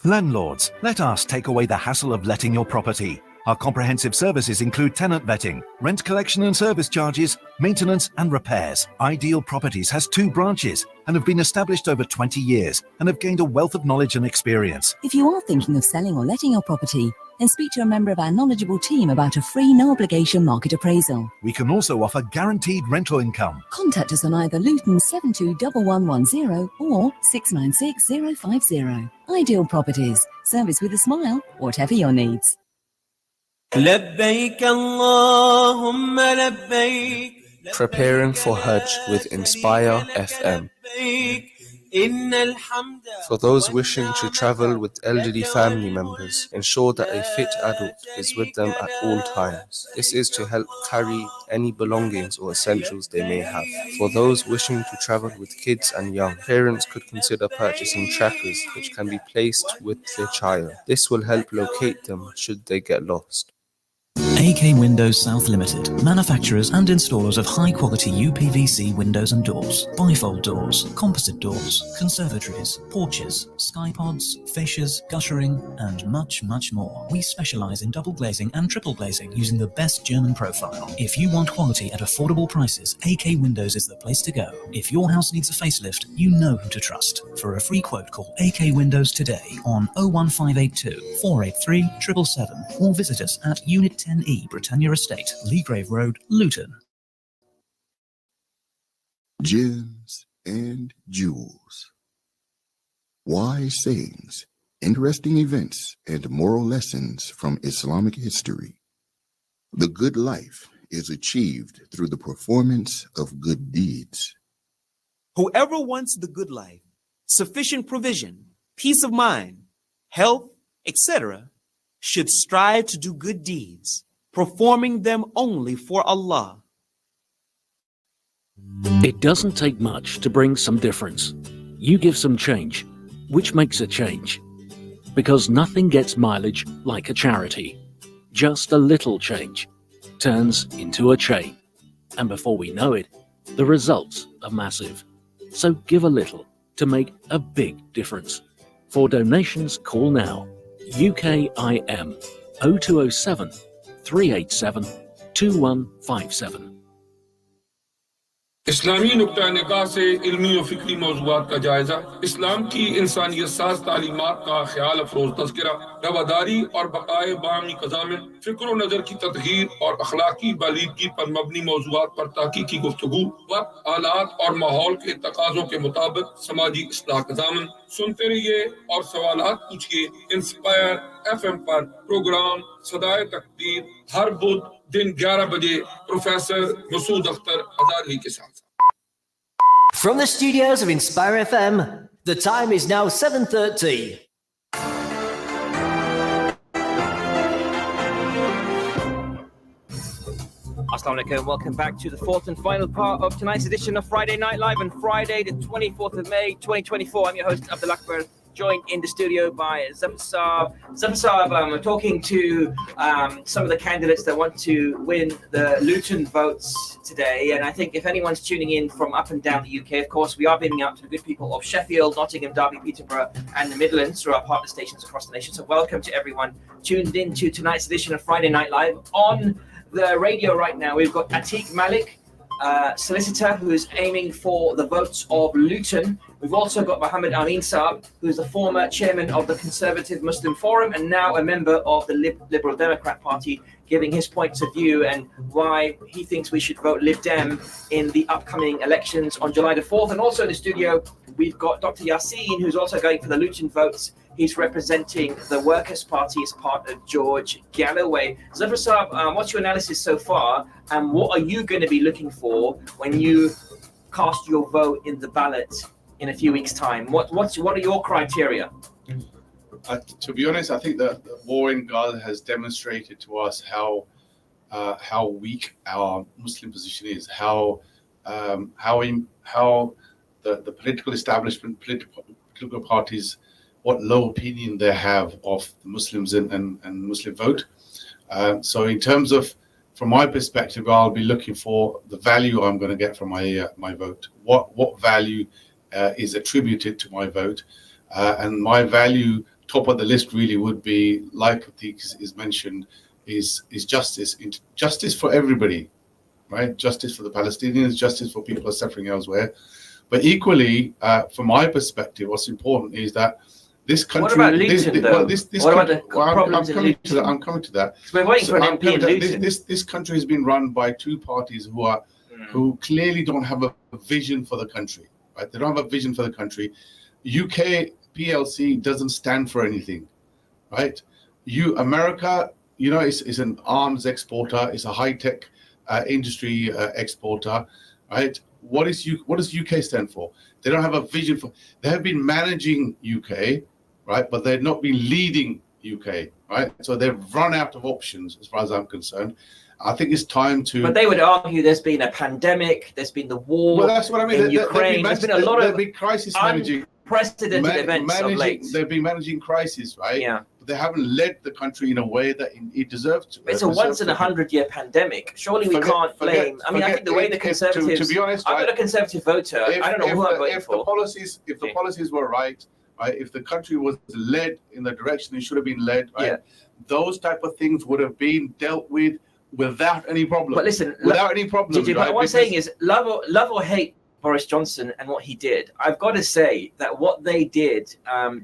S6: Landlords, let us take away the hassle of letting your property. Our comprehensive services include tenant vetting, rent collection and service charges, maintenance and repairs. Ideal Properties has 2 branches and have been established over 20 years and have gained a wealth of knowledge and experience.
S7: If you are thinking of selling or letting your property, then speak to a member of our knowledgeable team about a free, no-obligation market appraisal.
S6: We can also offer guaranteed rental income.
S7: Contact us on either Luton 721110 or 696050. Ideal Properties. Service with a smile, whatever your needs.
S18: لبيك اللهم لبيك.
S19: Preparing for Hajj with Inspire FM. For those wishing to travel with elderly family members, ensure that a fit adult is with them at all times. This is to help carry any belongings or essentials they may have. For those wishing to travel with kids and young, parents could consider purchasing trackers which can be placed with their child. This will help locate them should they get lost.
S8: AK Windows South Limited, manufacturers and installers of high-quality UPVC windows and doors, bifold doors, composite doors, conservatories, porches, skypods, fascias, guttering, and much, much more. We specialize in double glazing and triple glazing using the best German profile. If you want quality at affordable prices, AK Windows is the place to go. If your house needs a facelift, you know who to trust. For a free quote, call AK Windows today on 01582 483 777 or visit us at Unit 10E, Britannia Estate, Leagrave Road, Luton.
S10: Gems and jewels. Wise sayings, interesting events, and moral lessons from Islamic history. The good life is achieved through the performance of good deeds.
S11: Whoever wants the good life, sufficient provision, peace of mind, health, etc., should strive to do good deeds, performing them only for Allah.
S14: It doesn't take much to bring some difference. You give some change, which makes a change. Because nothing gets mileage like a charity. Just a little change turns into a chain. And before we know it, the results are massive. So give a little to make a big difference. For donations, call now. UKIM 0207 387 2157.
S25: इस्लामी नुक्ता निगाह से इल्मी और फिक्री मौज़ूआत का जायजा, इस्लाम की इंसानियत साज़ तालीमात का ख्याल अफरोज़ तज़किरा, रवादारी और बक़ाए बामी क़ज़ामिन, फ़िक्र व नज़र की तत्हीर और अख़लाक़ी बालीदगी पर मबनी मौज़ूआत पर तहक़ीक़ी गुफ्तगू, वक्त, हालात और माहौल के तक़ाज़ों के मुताबिक समाजी इस्लाह क़ज़ामिन। सुनते रहिए और सवालात पूछिए इंस्पायर FM पर प्रोग्राम सदाए तकदीर हर बुध दिन 11 बजे प्रोफेसर मसूद अख्तर अज़ारी के साथ।
S9: From the studios of Inspire FM, the time is now 7:30.
S5: Assalamu alaikum, welcome back to the fourth and final part of tonight's edition of Friday Night Live on Friday, the 24th of May, 2024. I'm your host, Abdul Akbar, joined in the studio by Zafar Saab. Zafar Saab, we're talking to some of the candidates that want to win the Luton votes today. And I think if anyone's tuning in from up and down the UK, of course, we are beaming out to the good people of Sheffield, Nottingham, Derby, Peterborough, and the Midlands through our partner stations across the nation. So welcome to everyone tuned in to tonight's edition of Friday Night Live. On the radio right now, we've got Atiq Malik, solicitor, who is aiming for the votes of Luton. We've also got Mohammed Amin Saab, who is the former chairman of the Conservative Muslim Forum and now a member of the Liberal Democrat Party, giving his points of view and why he thinks we should vote Lib Dem in the upcoming elections on July the 4th. And also in the studio, we've got Dr. Yassine, who's also going for the Luton votes. He's representing the Workers' Party as part of George Galloway. Zafar Saab, what's your analysis so far, and what are you going to be looking for when you cast your vote in the ballot in a few weeks' time? What are your criteria?
S2: To be honest, I think that the war in Gaza has demonstrated to us how weak our Muslim position is, how the political establishment, political parties, what low opinion they have of the Muslims and Muslim vote. So in terms of, from my perspective, I'll be looking for the value I'm going to get from my vote. What value is attributed to my vote, and my value top of the list really would be, like Atiq is mentioned, is justice. Justice for everybody, right? Justice for the Palestinians, justice for people who are suffering elsewhere. But equally, from my perspective, what's important is that this country.
S5: What about Luton, though? What about the problems in Luton?
S2: I'm coming to that.
S5: So we're waiting for an MP in Luton.
S2: This country has been run by two parties who clearly don't have a vision for the country. Right? They don't have a vision for the country. UK PLC doesn't stand for anything, right? America, is an arms exporter. It's a high-tech industry exporter, right? What does UK stand for? They don't have a vision for. They have been managing UK, right? But they've not been leading UK, right? So they've run out of options, as far as I'm concerned. I think it's time to.
S5: But they would argue there's been a pandemic, there's been the war.
S2: Well, that's what I mean.
S5: In Ukraine, there's been a lot of
S2: crisis managing.
S5: Unprecedented events of late.
S2: They've been managing crisis, right?
S5: Yeah.
S2: led the country in a way that it deserves to.
S5: It's a once in 100-year pandemic. Surely we can't blame. I mean, I think the way the Conservatives.
S2: To be honest,
S5: I'm not a Conservative voter. I don't know who I'm voting for.
S2: If the policies were right, if the country was led in the direction it should have been led, those type of things would have been dealt with without any problem.
S5: But listen,
S2: without any problem.
S5: But what I'm saying is, love or hate Boris Johnson and what he did, I've got to say that what they did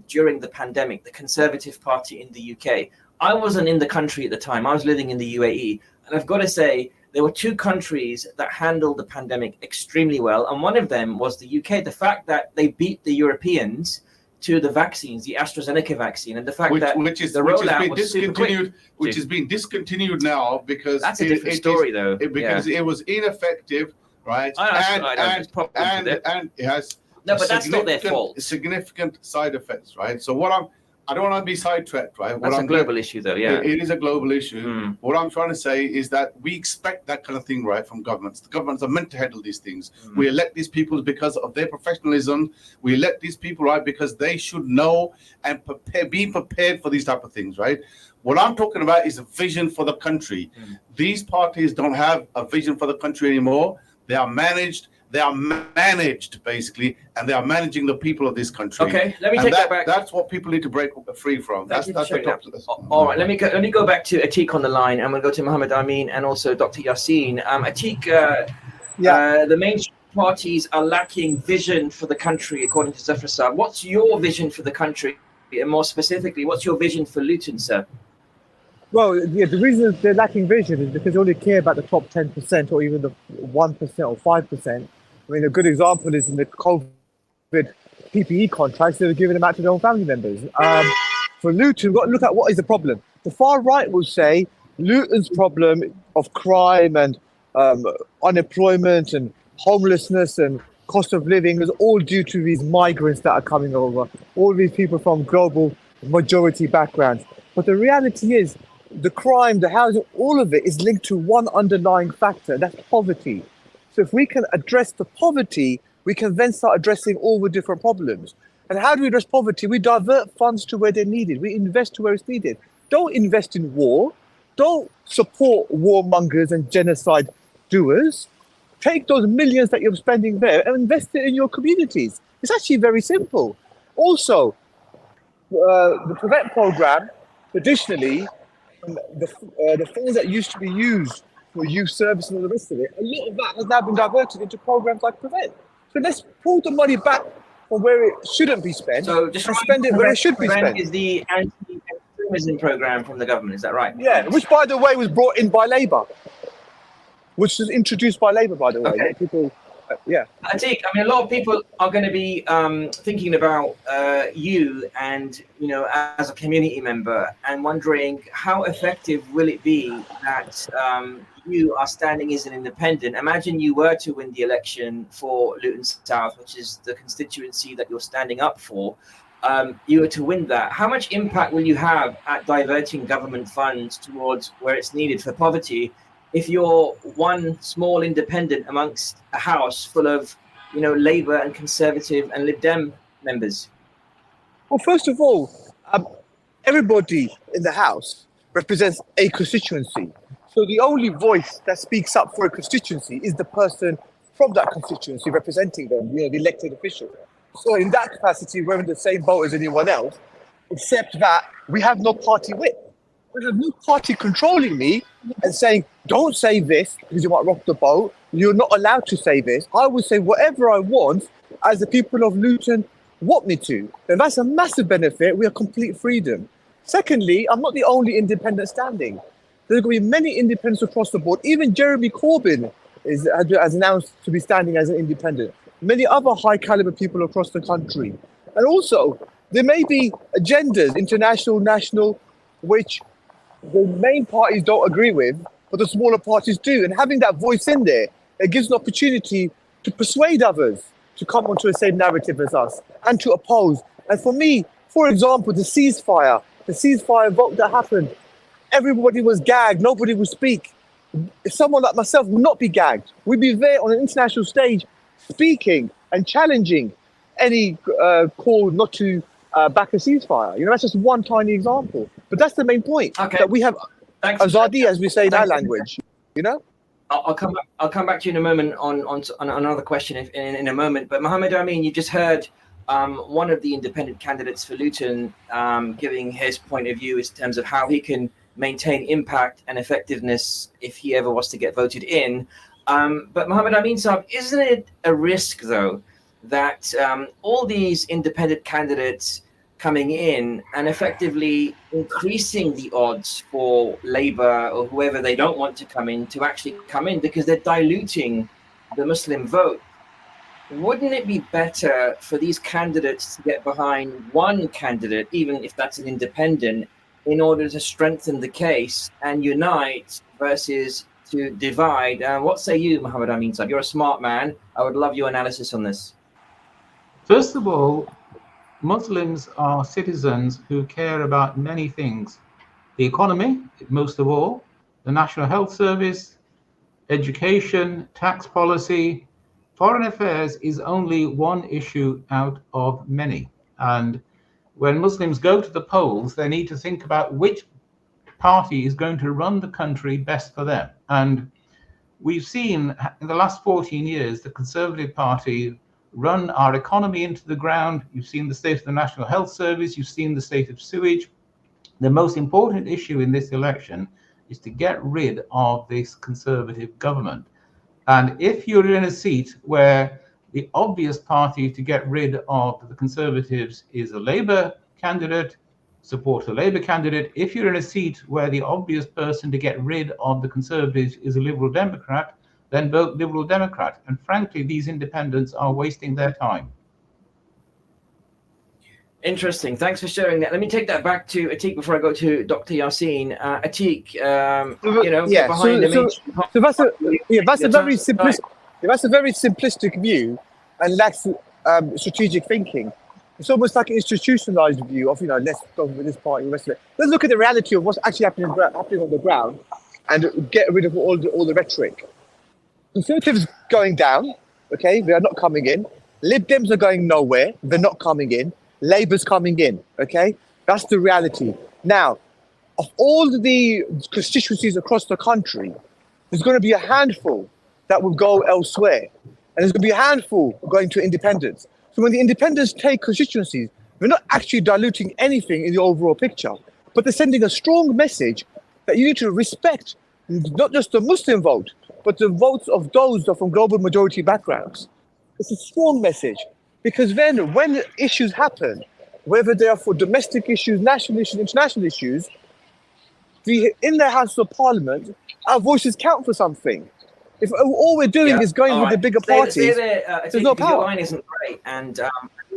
S5: during the pandemic, the Conservative Party in the UK, I wasn't in the country at the time. I was living in the UAE. And I've got to say, there were two countries that handled the pandemic extremely well. And one of them was the UK. The fact that they beat the Europeans to the vaccines, the AstraZeneca vaccine, and the fact that the rollout was super quick.
S2: Which has been discontinued now because
S5: that's a different story, though.
S2: Because it was ineffective, right?
S5: And
S2: it has
S5: but that's not their fault.
S2: Significant side effects, right? So I don't want to be sidetracked, right?
S5: That's a global issue, though. Yeah,
S2: it is a global issue. What I'm trying to say is that we expect that kind of thing, right, from governments. The governments are meant to handle these things. We elect these people because of their professionalism. We elect these people, right, because they should know and be prepared for these type of things, right? What I'm talking about is a vision for the country. These parties don't have a vision for the country anymore. They are managed. They are managed, basically, and they are managing the people of this country.
S5: Okay, let me take that back.
S2: That's what people need to break free from. That's the top of this.
S5: All right, let me go back to Atiq on the line, and we'll go to Mohammed Amin and also Dr. Yassin. Atiq, the mainstream parties are lacking vision for the country, according to Zafar Saab. What's your vision for the country, and more specifically, what's your vision for Luton, sir?
S3: Well, the reason they're lacking vision is because they only care about the top 10% or even the 1% or 5%. I mean, a good example is in the COVID PPE contracts, they were giving them out to their own family members. For Luton, we've got to look at what is the problem. The far right will say Luton's problem of crime and unemployment and homelessness and cost of living is all due to these migrants that are coming over, all these people from global majority backgrounds. But the reality is, the crime, the housing, all of it is linked to one underlying factor, that's poverty. So if we can address the poverty, we can then start addressing all the different problems. And how do we address poverty? We divert funds to where they're needed. We invest to where it's needed. Don't invest in war. Don't support warmongers and genocide doers. Take those millions that you're spending there and invest it in your communities. It's actually very simple. Also, the PREVENT program, traditionally, the funds that used to be used for youth service and all the rest of it, a lot of that has now been diverted into programs like PREVENT. So let's pull the money back from where it shouldn't be spent and spend it where it should be spent.
S5: PREVENT is the anti-extremism program from the government, is that right?
S3: Yeah, which, by the way, was brought in by Labour. Which was introduced by Labour, by the way.
S5: Okay.
S3: People,
S5: Atiq, I mean, a lot of people are going to be thinking about you and, as a community member and wondering how effective will it be that you are standing as an independent. Imagine you were to win the election for Luton South, which is the constituency that you're standing up for. You were to win that. How much impact will you have at diverting government funds towards where it's needed for poverty if you're one small independent amongst a house full of, Labour and Conservative and Lib Dem members?
S3: Well, first of all, everybody in the house represents a constituency. So the only voice that speaks up for a constituency is the person from that constituency representing them, the elected official. So in that capacity, we're in the same boat as anyone else, except that we have no party whip. We have no party controlling me and saying, don't say this because you might rock the boat. You're not allowed to say this. I will say whatever I want as the people of Luton want me to. And that's a massive benefit. We have complete freedom. Secondly, I'm not the only independent standing. There's going to be many independents across the board. Even Jeremy Corbyn has announced to be standing as an independent. Many other high caliber people across the country. And also, there may be agendas, international, national, which the main parties don't agree with, but the smaller parties do. And having that voice in there, it gives an opportunity to persuade others to come onto the same narrative as us and to oppose. And for me, for example, the ceasefire vote that happened, everybody was gagged, nobody would speak. Someone like myself would not be gagged. We'd be there on an international stage speaking and challenging any call not to back a ceasefire. You know, that's just one tiny example. But that's the main point, that we have azadi, as we say in our language, you know?
S5: I'll come back to you in a moment on another question in a moment. But Mohammed Amin, you just heard one of the independent candidates for Luton giving his point of view in terms of how he can maintain impact and effectiveness if he ever was to get voted in. But Mohammed Amin Saab, isn't it a risk, though, that all these independent candidates coming in and effectively increasing the odds for Labour or whoever they don't want to come in to actually come in because they're diluting the Muslim vote? Wouldn't it be better for these candidates to get behind one candidate, even if that's an independent, in order to strengthen the case and unite versus to divide? What say you, Mohammed Amin Saab? You're a smart man. I would love your analysis on this.
S1: First of all, Muslims are citizens who care about many things. The economy, most of all, the National Health Service, education, tax policy. Foreign affairs is only one issue out of many. And when Muslims go to the polls, they need to think about which party is going to run the country best for them. And we've seen in the last 14 years, the Conservative Party run our economy into the ground. You've seen the state of the National Health Service. You've seen the state of sewage. The most important issue in this election is to get rid of this Conservative government. And if you're in a seat where the obvious party to get rid of the Conservatives is a Labour candidate, support a Labour candidate. If you're in a seat where the obvious person to get rid of the Conservatives is a Liberal Democrat, then vote Liberal Democrat. And frankly, these independents are wasting their time.
S5: Interesting. Thanks for sharing that. Let me take that back to Atiq before I go to Dr. Yassine. Atiq,
S3: that's a very simplistic view and lacks strategic thinking. It's almost like an institutionalized view of, let's go with this party, the rest of it. Let's look at the reality of what's actually happening on the ground and get rid of all the rhetoric. Conservatives going down, okay, they are not coming in. Lib Dems are going nowhere, they're not coming in. Labour's coming in, okay? That's the reality. Now, of all the constituencies across the country, there's going to be a handful that will go elsewhere. And there's going to be a handful going to independents. So when the independents take constituencies, they're not actually diluting anything in the overall picture, but they're sending a strong message that you need to respect not just the Muslim vote, but the votes of those that are from global majority backgrounds. It's a strong message, because then when issues happen, whether they are for domestic issues, national issues, international issues, in the House of Parliament, our voices count for something. If all we're doing is going with the bigger parties, there's no power.
S5: Your line isn't great, and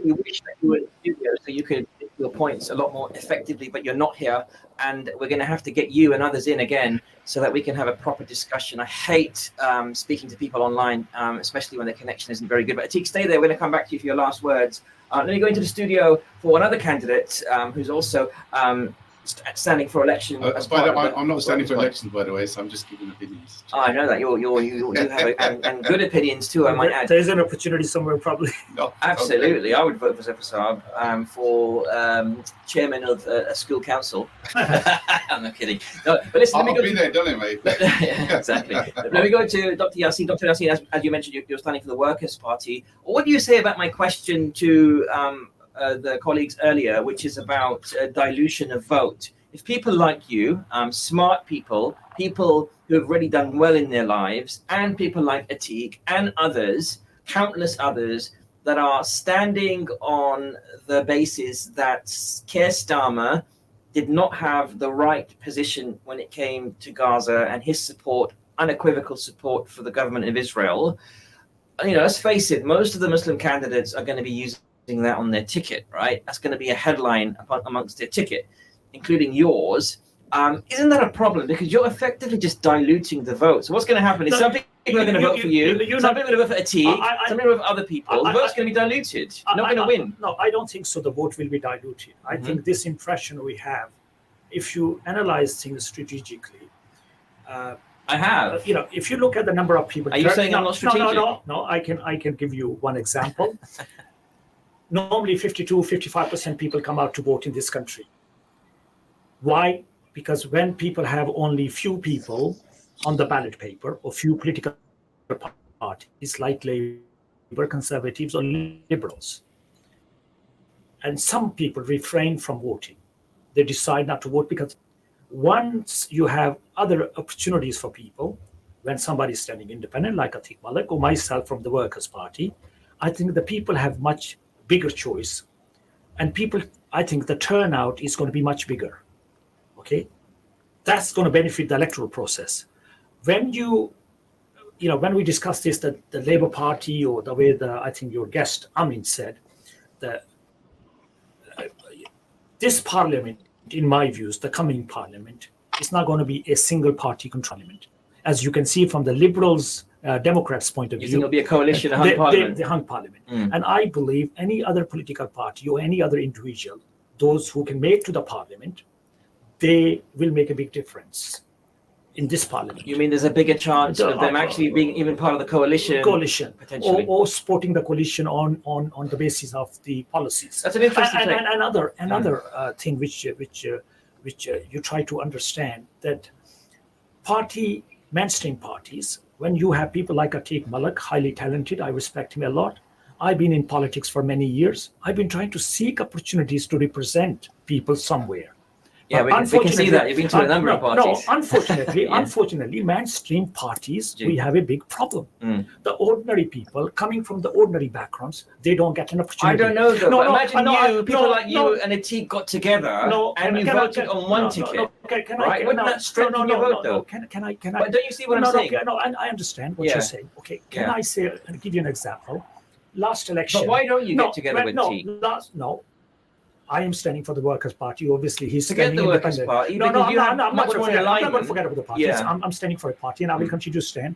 S5: we wish that you were in the studio so you could make your points a lot more effectively, but you're not here, and we're going to have to get you and others in again so that we can have a proper discussion. I hate speaking to people online, especially when the connection isn't very good. But Atiq, stay there. We're going to come back to you for your last words. Let me go into the studio for another candidate who's also standing for election.
S2: I'm not standing for election, by the way, so I'm just giving opinions.
S5: I know that you have and good opinions too. I might add.
S4: There's an opportunity somewhere, probably.
S2: No,
S5: absolutely, I would vote for Zafar Saab for chairman of a school council. I'm not kidding. No, but listen,
S2: I'll be there, don't I, mate?
S5: Yeah, exactly. Let me go to Dr. Yassine. Dr. Yassine, as you mentioned, you're standing for the Workers' Party. What do you say about my question to the colleagues earlier, which is about dilution of vote? If people like you, smart people who have really done well in their lives, and people like Atiq and others, countless others, that are standing on the basis that Keir Starmer did not have the right position when it came to Gaza, and his support, unequivocal support for the government of Israel, let's face it, most of the Muslim candidates are going to be using that on their ticket, right? That's going to be a headline amongst their ticket, including yours. Isn't that a problem? Because you're effectively just diluting the vote. So what's going to happen is some people are going to vote for you, some people are going to vote for Atiq, some people are going to vote for other people. The vote's going to be diluted. You're not going to win.
S4: No, I don't think so. The vote will be diluted. I think this impression we have, if you analyze things strategically,
S5: I have.
S4: If you look at the number of people.
S5: Are you saying I'm not strategic?
S4: No. I can give you one example. normally 52-55% people come out to vote in this country. Why? Because when people have only few people on the ballot paper or few political parties like Labour, Conservatives or Liberals, and some people refrain from voting, they decide not to vote because once you have other opportunities for people, when somebody is standing independent like Atiq Malik or myself from the Workers' Party, I think the people have much bigger choice, and people, I think the turnout is going to be much bigger. Okay, that's going to benefit the electoral process. When when we discussed this, that the Labour Party, or the way I think your guest Amin said, that this parliament, in my views, the coming parliament, is not going to be a single party control parliament. As you can see from the Liberals, Democrats' point of view,
S5: it'll be a coalition, a hung parliament.
S4: The hung parliament. And I believe any other political party or any other individual, those who can make to the parliament, they will make a big difference in this parliament.
S5: You mean there's a bigger chance of them actually being even part of the coalition?
S4: Potentially, or supporting the coalition on the basis of the policies.
S5: That's an interesting thing.
S4: And another thing which you try to understand, that mainstream parties, when you have people like Atiq Malik, highly talented, I respect him a lot. I've been in politics for many years. I've been trying to seek opportunities to represent people somewhere.
S5: Yeah, we can see that. You've been to a number of parties.
S4: No, unfortunately, mainstream parties, we have a big problem. The ordinary people coming from the ordinary backgrounds, they don't get an opportunity.
S5: I don't know, though. But imagine people like you and Atiq got together and you voted on one ticket. Wouldn't that strengthen your vote, though?
S4: Can I?
S5: But don't you see what I'm saying?
S4: No, I understand what you're saying. Okay, can I say and give you an example? Last election.
S5: But why don't you get together with
S4: Atiq? I am standing for the Workers' Party. Obviously, he's
S5: Forget
S4: standing
S5: the Workers'
S4: independent.
S5: Party.
S4: No, I'm not
S5: much
S4: going
S5: more
S4: to
S5: alignment.
S4: forget about the parties.
S5: Yeah.
S4: I'm standing for a party, and I will continue to stand.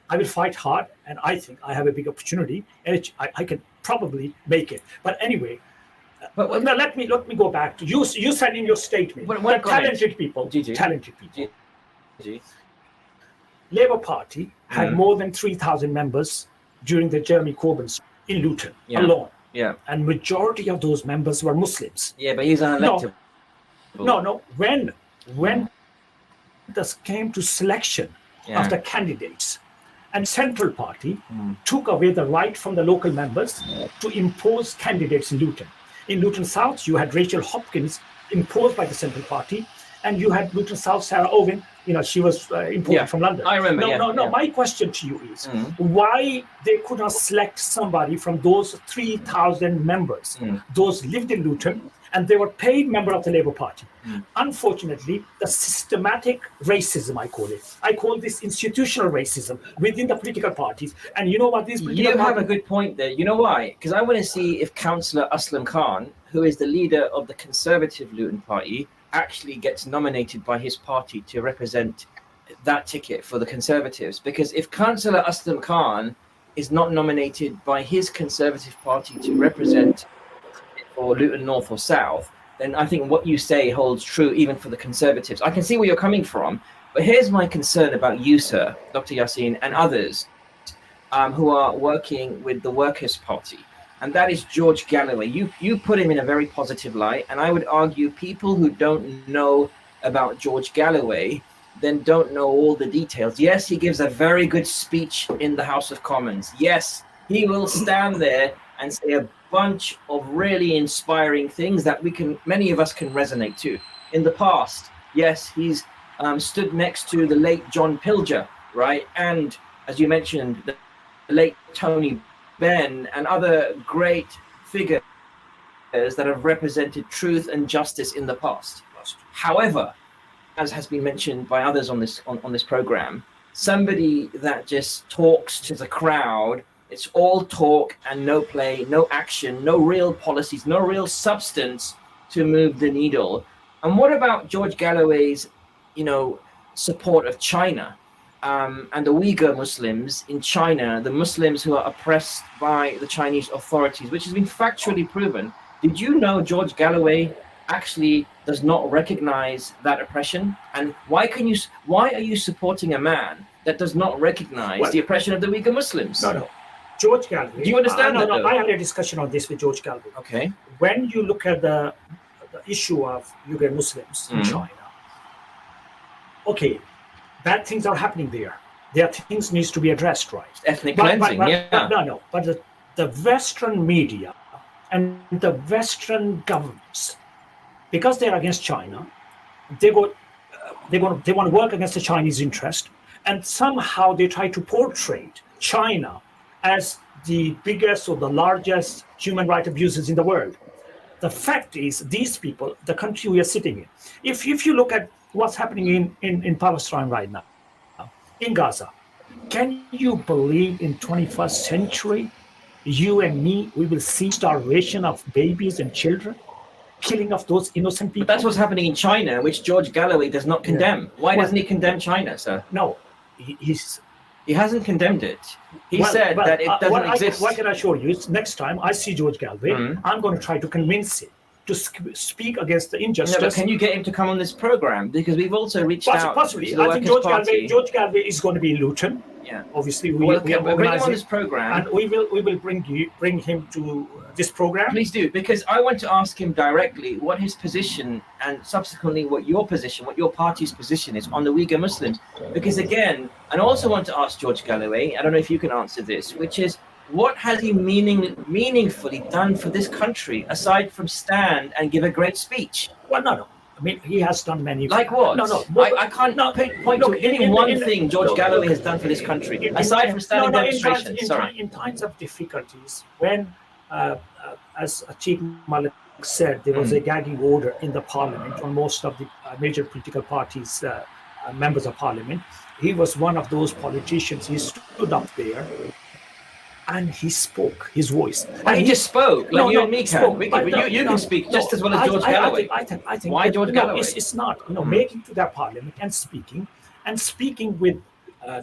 S4: I will fight hard, and I think I have a big opportunity, and I can probably make it. But anyway, now let me go back to you. You said in your statement that talented people. Labour Party had more than 3,000 members during the Jeremy Corbyn in Luton alone.
S5: Yeah,
S4: and majority of those members were Muslims.
S5: Yeah, but he's unelected.
S4: No. When this came to selection of the candidates, and Central Party took away the right from the local members to impose candidates in Luton. In Luton South, you had Rachel Hopkins imposed by the Central Party, and you had Luton South Sarah Owen. She was imported from London.
S5: I remember.
S4: No. My question to you is why they could not select somebody from those 3,000 members. Those lived in Luton, and they were paid member of the Labour Party. Unfortunately, the systematic racism, I call it. I call this institutional racism within the political parties. And you know what these political
S5: You have a good point there. You know why? Because I want to see if Councillor Aslam Khan, who is the leader of the Conservative Luton Party, actually gets nominated by his party to represent that ticket for the Conservatives. Because if Councillor Aslam Khan is not nominated by his Conservative Party to represent for Luton North or South, then I think what you say holds true even for the Conservatives. I can see where you're coming from, but here's my concern about you, sir, Dr. Yassin, and others who are working with the Workers' Party. And that is George Galloway. You put him in a very positive light, and I would argue people who don't know about George Galloway then don't know all the details. Yes, he gives a very good speech in the House of Commons. Yes, he will stand there and say a bunch of really inspiring things that many of us can resonate to. In the past, yes, he's stood next to the late John Pilger, right? And as you mentioned, the late Tony Benn and other great figures that have represented truth and justice in the past. However, as has been mentioned by others on this program, somebody that just talks to the crowd, it's all talk and no play, no action, no real policies, no real substance to move the needle. And what about George Galloway's, support of China? And the Uyghur Muslims in China, the Muslims who are oppressed by the Chinese authorities, which has been factually proven. Did you know George Galloway actually does not recognize that oppression? And why are you supporting a man that does not recognize the oppression of the Uyghur Muslims?
S4: No. George Galway.
S5: Do you understand that?
S4: No, I had a discussion on this with George Galway.
S5: Okay.
S4: When you look at the issue of Uyghur Muslims in China, okay, bad things are happening there. There are things needs to be addressed, right?
S5: Ethnic cleansing,
S4: But the Western media and the Western governments, because they're against China, they want to work against the Chinese interest, and somehow they try to portray China as the biggest or the largest human rights abuses in the world. The fact is, these people, the country we are sitting in, if you look at what's happening in Palestine right now, in Gaza, can you believe in 21st century, you and me, we will see starvation of babies and children, killing of those innocent people?
S5: But that's what's happening in China, which George Galloway does not condemn. Why doesn't he condemn China, sir?
S4: No,
S5: he hasn't condemned it. He said that it doesn't exist.
S4: What can I show you? Next time I see George Galloway, I'm going to try to convince him to speak against the injustice.
S5: No, but can you get him to come on this program? Because we've also reached out
S4: possibly.
S5: to the
S4: I think George Galloway is going to be in Luton.
S5: Yeah.
S4: Obviously,
S5: we'll bring him
S4: organize
S5: on this program,
S4: and we will bring him to this program.
S5: Please do, because I want to ask him directly what his position, and subsequently what your party's position is on the Uyghur Muslims. Because again, and I also want to ask George Galloway, I don't know if you can answer this, which is, what has he meaningfully done for this country aside from stand and give a great speech?
S4: Well, no. I mean, he has done many.
S5: Like what?
S4: No.
S5: I can't point to any one thing George Galloway has done for this country, aside from standing demonstrations.
S4: In times of difficulties, when, as Chief Malik said, there was a gagging order in the parliament on most of the major political parties, members of parliament, he was one of those politicians. He stood up there and he spoke his voice.
S5: And he just spoke, like you and me can. You can speak just as well as George Galloway.
S4: I think
S5: why George Galloway?
S4: It's not, making to that parliament and speaking with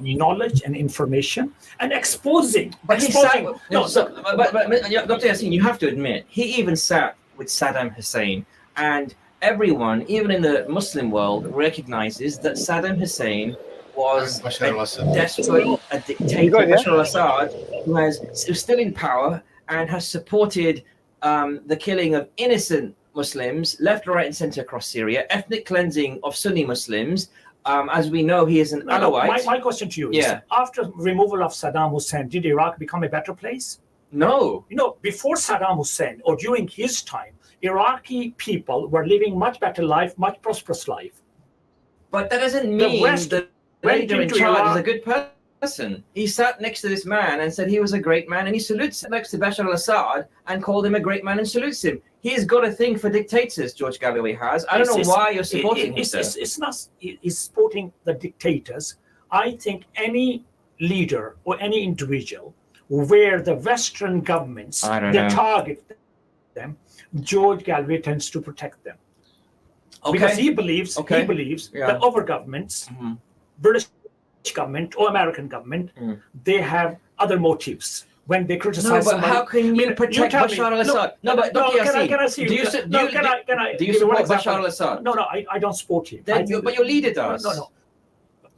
S4: knowledge and information and exposing.
S5: But Dr. Yassin, you have to admit, he even sat with Saddam Hussein, and everyone, even in the Muslim world, recognizes that Saddam Hussein was a dictator, Bashar al-Assad, who's still in power and has supported the killing of innocent Muslims left, right, and center across Syria, ethnic cleansing of Sunni Muslims. As we know, he is an Alawite.
S4: My question to you is, after removal of Saddam Hussein, did Iraq become a better place?
S5: No.
S4: Before Saddam Hussein or during his time, Iraqi people were living much better life, much prosperous life.
S5: But that doesn't mean that the leader in charge is a good person. He sat next to this man and said he was a great man, and he salutes next to Bashar al-Assad and called him a great man and salutes him. He's got a thing for dictators, George Galloway has. I don't know why you're supporting him, sir.
S4: It's not he's supporting the dictators. I think any leader or any individual where the Western governments target them, George Galloway tends to protect them. Because he believes that other governments, British government or American government, they have other motives when they criticize.
S5: No, but how can you protect Bashar al-Assad? Do you support Bashar al-Assad?
S4: No, I don't support him.
S5: But your leader does.
S4: No.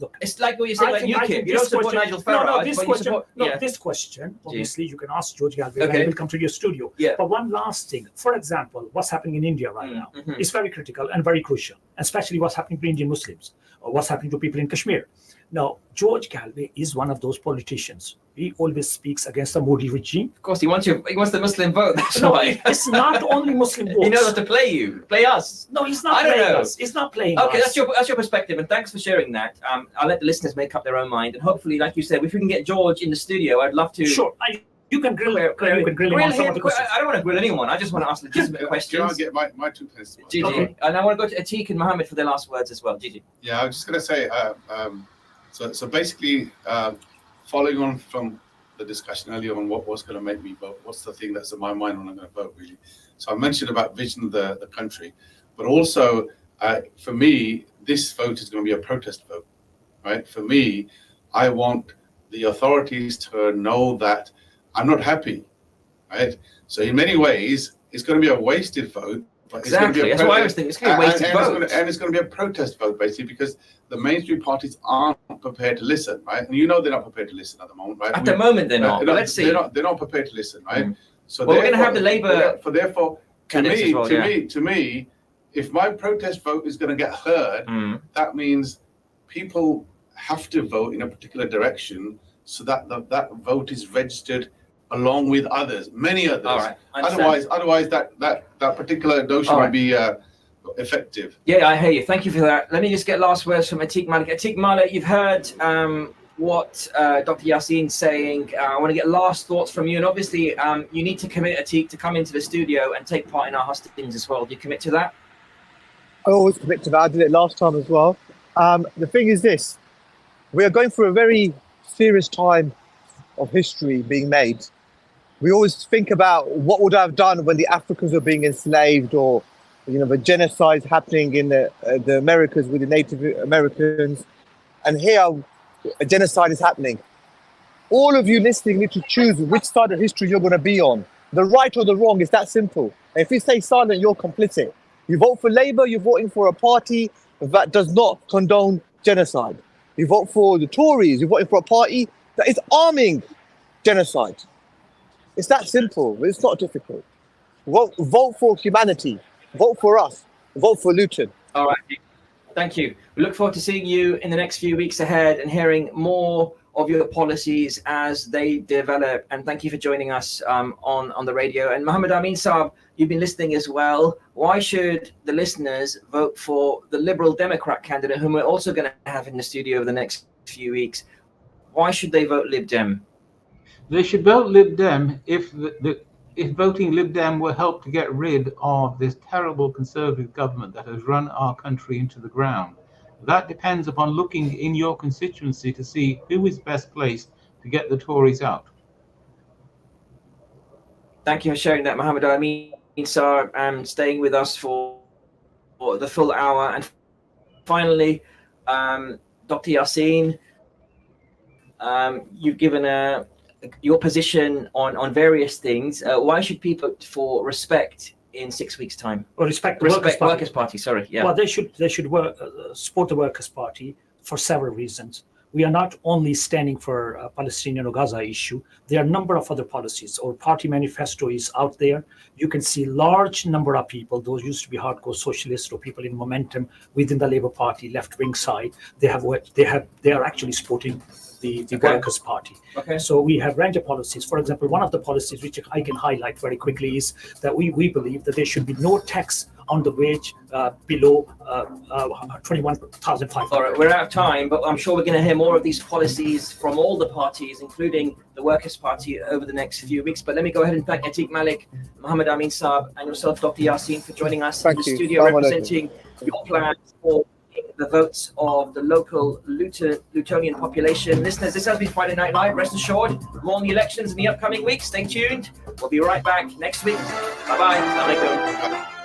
S5: Look, it's like what you say about UKIP. You don't support Nigel Farage,
S4: this question, obviously, you can ask George Galloway when he will come to your studio. But one last thing, for example, what's happening in India right now is very critical and very crucial, especially what's happening to Indian Muslims or what's happening to people in Kashmir. Now, George Galloway is one of those politicians. He always speaks against the Modi regime.
S5: Of course, he wants the Muslim vote. That's why.
S4: It's not only Muslim votes.
S5: He knows how to play us.
S4: No, he's not playing us. He's not playing us.
S5: Okay, that's your perspective, and thanks for sharing that. I'll let the listeners make up their own mind, and hopefully, like you said, if we can get George in the studio, I'd love to.
S4: Sure. You can grill him on some of the questions.
S5: I don't want to grill anyone. I just want to ask legitimate questions.
S2: I'll get my 2 pence.
S5: Gigi. Okay. And I want to go to Atiq and Mohammed for their last words as well. Gigi.
S2: Yeah, I was just going to say, so basically, following on from the discussion earlier on what was going to make me vote, what's the thing that's in my mind when I'm going to vote, really. So I mentioned about vision of the country, but also for me, this vote is going to be a protest vote, right? For me, I want the authorities to know that I'm not happy, right? So in many ways, it's going to be a wasted vote
S5: Exactly. That's what I was thinking. It's going to be a wasted vote.
S2: And it's going to be a protest vote, basically, because the mainstream parties aren't prepared to listen, right? And you know they're not prepared to listen at the moment, right?
S5: At the moment, they're not. But let's see.
S2: They're not prepared to listen, right? So
S5: we're going to have the Labour.
S2: Therefore, to me, if my protest vote is going to get heard, that means people have to vote in a particular direction so that that vote is registered along with others, many others.
S5: All right.
S2: Otherwise, that particular notion might be effective.
S5: Yeah, I hear you. Thank you for that. Let me just get last words from Atiq Malik. Atiq Malik, you've heard what Dr. Yassin's saying. I want to get last thoughts from you. And obviously, you need to commit, Atiq, to come into the studio and take part in our hustings as well. Do you commit to that?
S3: I always commit to that. I did it last time as well. The thing is this. We are going through a very serious time of history being made. We always think about what would I have done when the Africans were being enslaved, or the genocide happening in the Americas with the Native Americans, and here a genocide is happening. All of you listening need to choose which side of history you're going to be on. The right or the wrong, is that simple. And if you stay silent, you're complicit. You vote for Labour, you're voting for a party that does not condone genocide. You vote for the Tories, you're voting for a party that is arming genocide. It's that simple. It's not difficult. Vote for humanity. Vote for us. Vote for Luton.
S5: All right. Thank you. We look forward to seeing you in the next few weeks ahead and hearing more of your policies as they develop. And thank you for joining us on the radio. And Muhammad Amin Saab, you've been listening as well. Why should the listeners vote for the Liberal Democrat candidate, whom we're also going to have in the studio over the next few weeks? Why should they vote Lib Dem?
S1: They should vote Lib Dem if voting Lib Dem will help to get rid of this terrible Conservative government that has run our country into the ground. That depends upon looking in your constituency to see who is best placed to get the Tories out.
S5: Thank you for sharing that, Muhammad Amin Saab, and staying with us for the full hour. And finally, Dr. Yassin, you've given your position on various things. Why should people vote for Respect in 6 weeks' time?
S4: Or Respect
S5: Workers' Party. Sorry, yeah.
S4: Well, they should support the Workers' Party for several reasons. We are not only standing for a Palestinian or Gaza issue. There are a number of other policies. Our party manifesto is out there. You can see large number of people. Those used to be hardcore socialists or people in momentum within the Labour Party, left-wing side. They are actually supporting the Workers' Party.
S5: Okay.
S4: So we have range of policies. For example, one of the policies which I can highlight very quickly is that we believe that there should be no tax on the wage below 21,500.
S5: All right, we're out of time, but I'm sure we're going to hear more of these policies from all the parties, including the Workers' Party, over the next few weeks. But let me go ahead and thank Atiq Malik, Muhammad Amin Saab, and yourself, Dr. Yassin, for joining us in the studio, representing your plans for the votes of the local Lutonian population. Listeners, this has been Friday Night Live. Rest assured, more on the elections in the upcoming weeks. Stay tuned. We'll be right back next week. Bye-bye. Assalamu alaikum.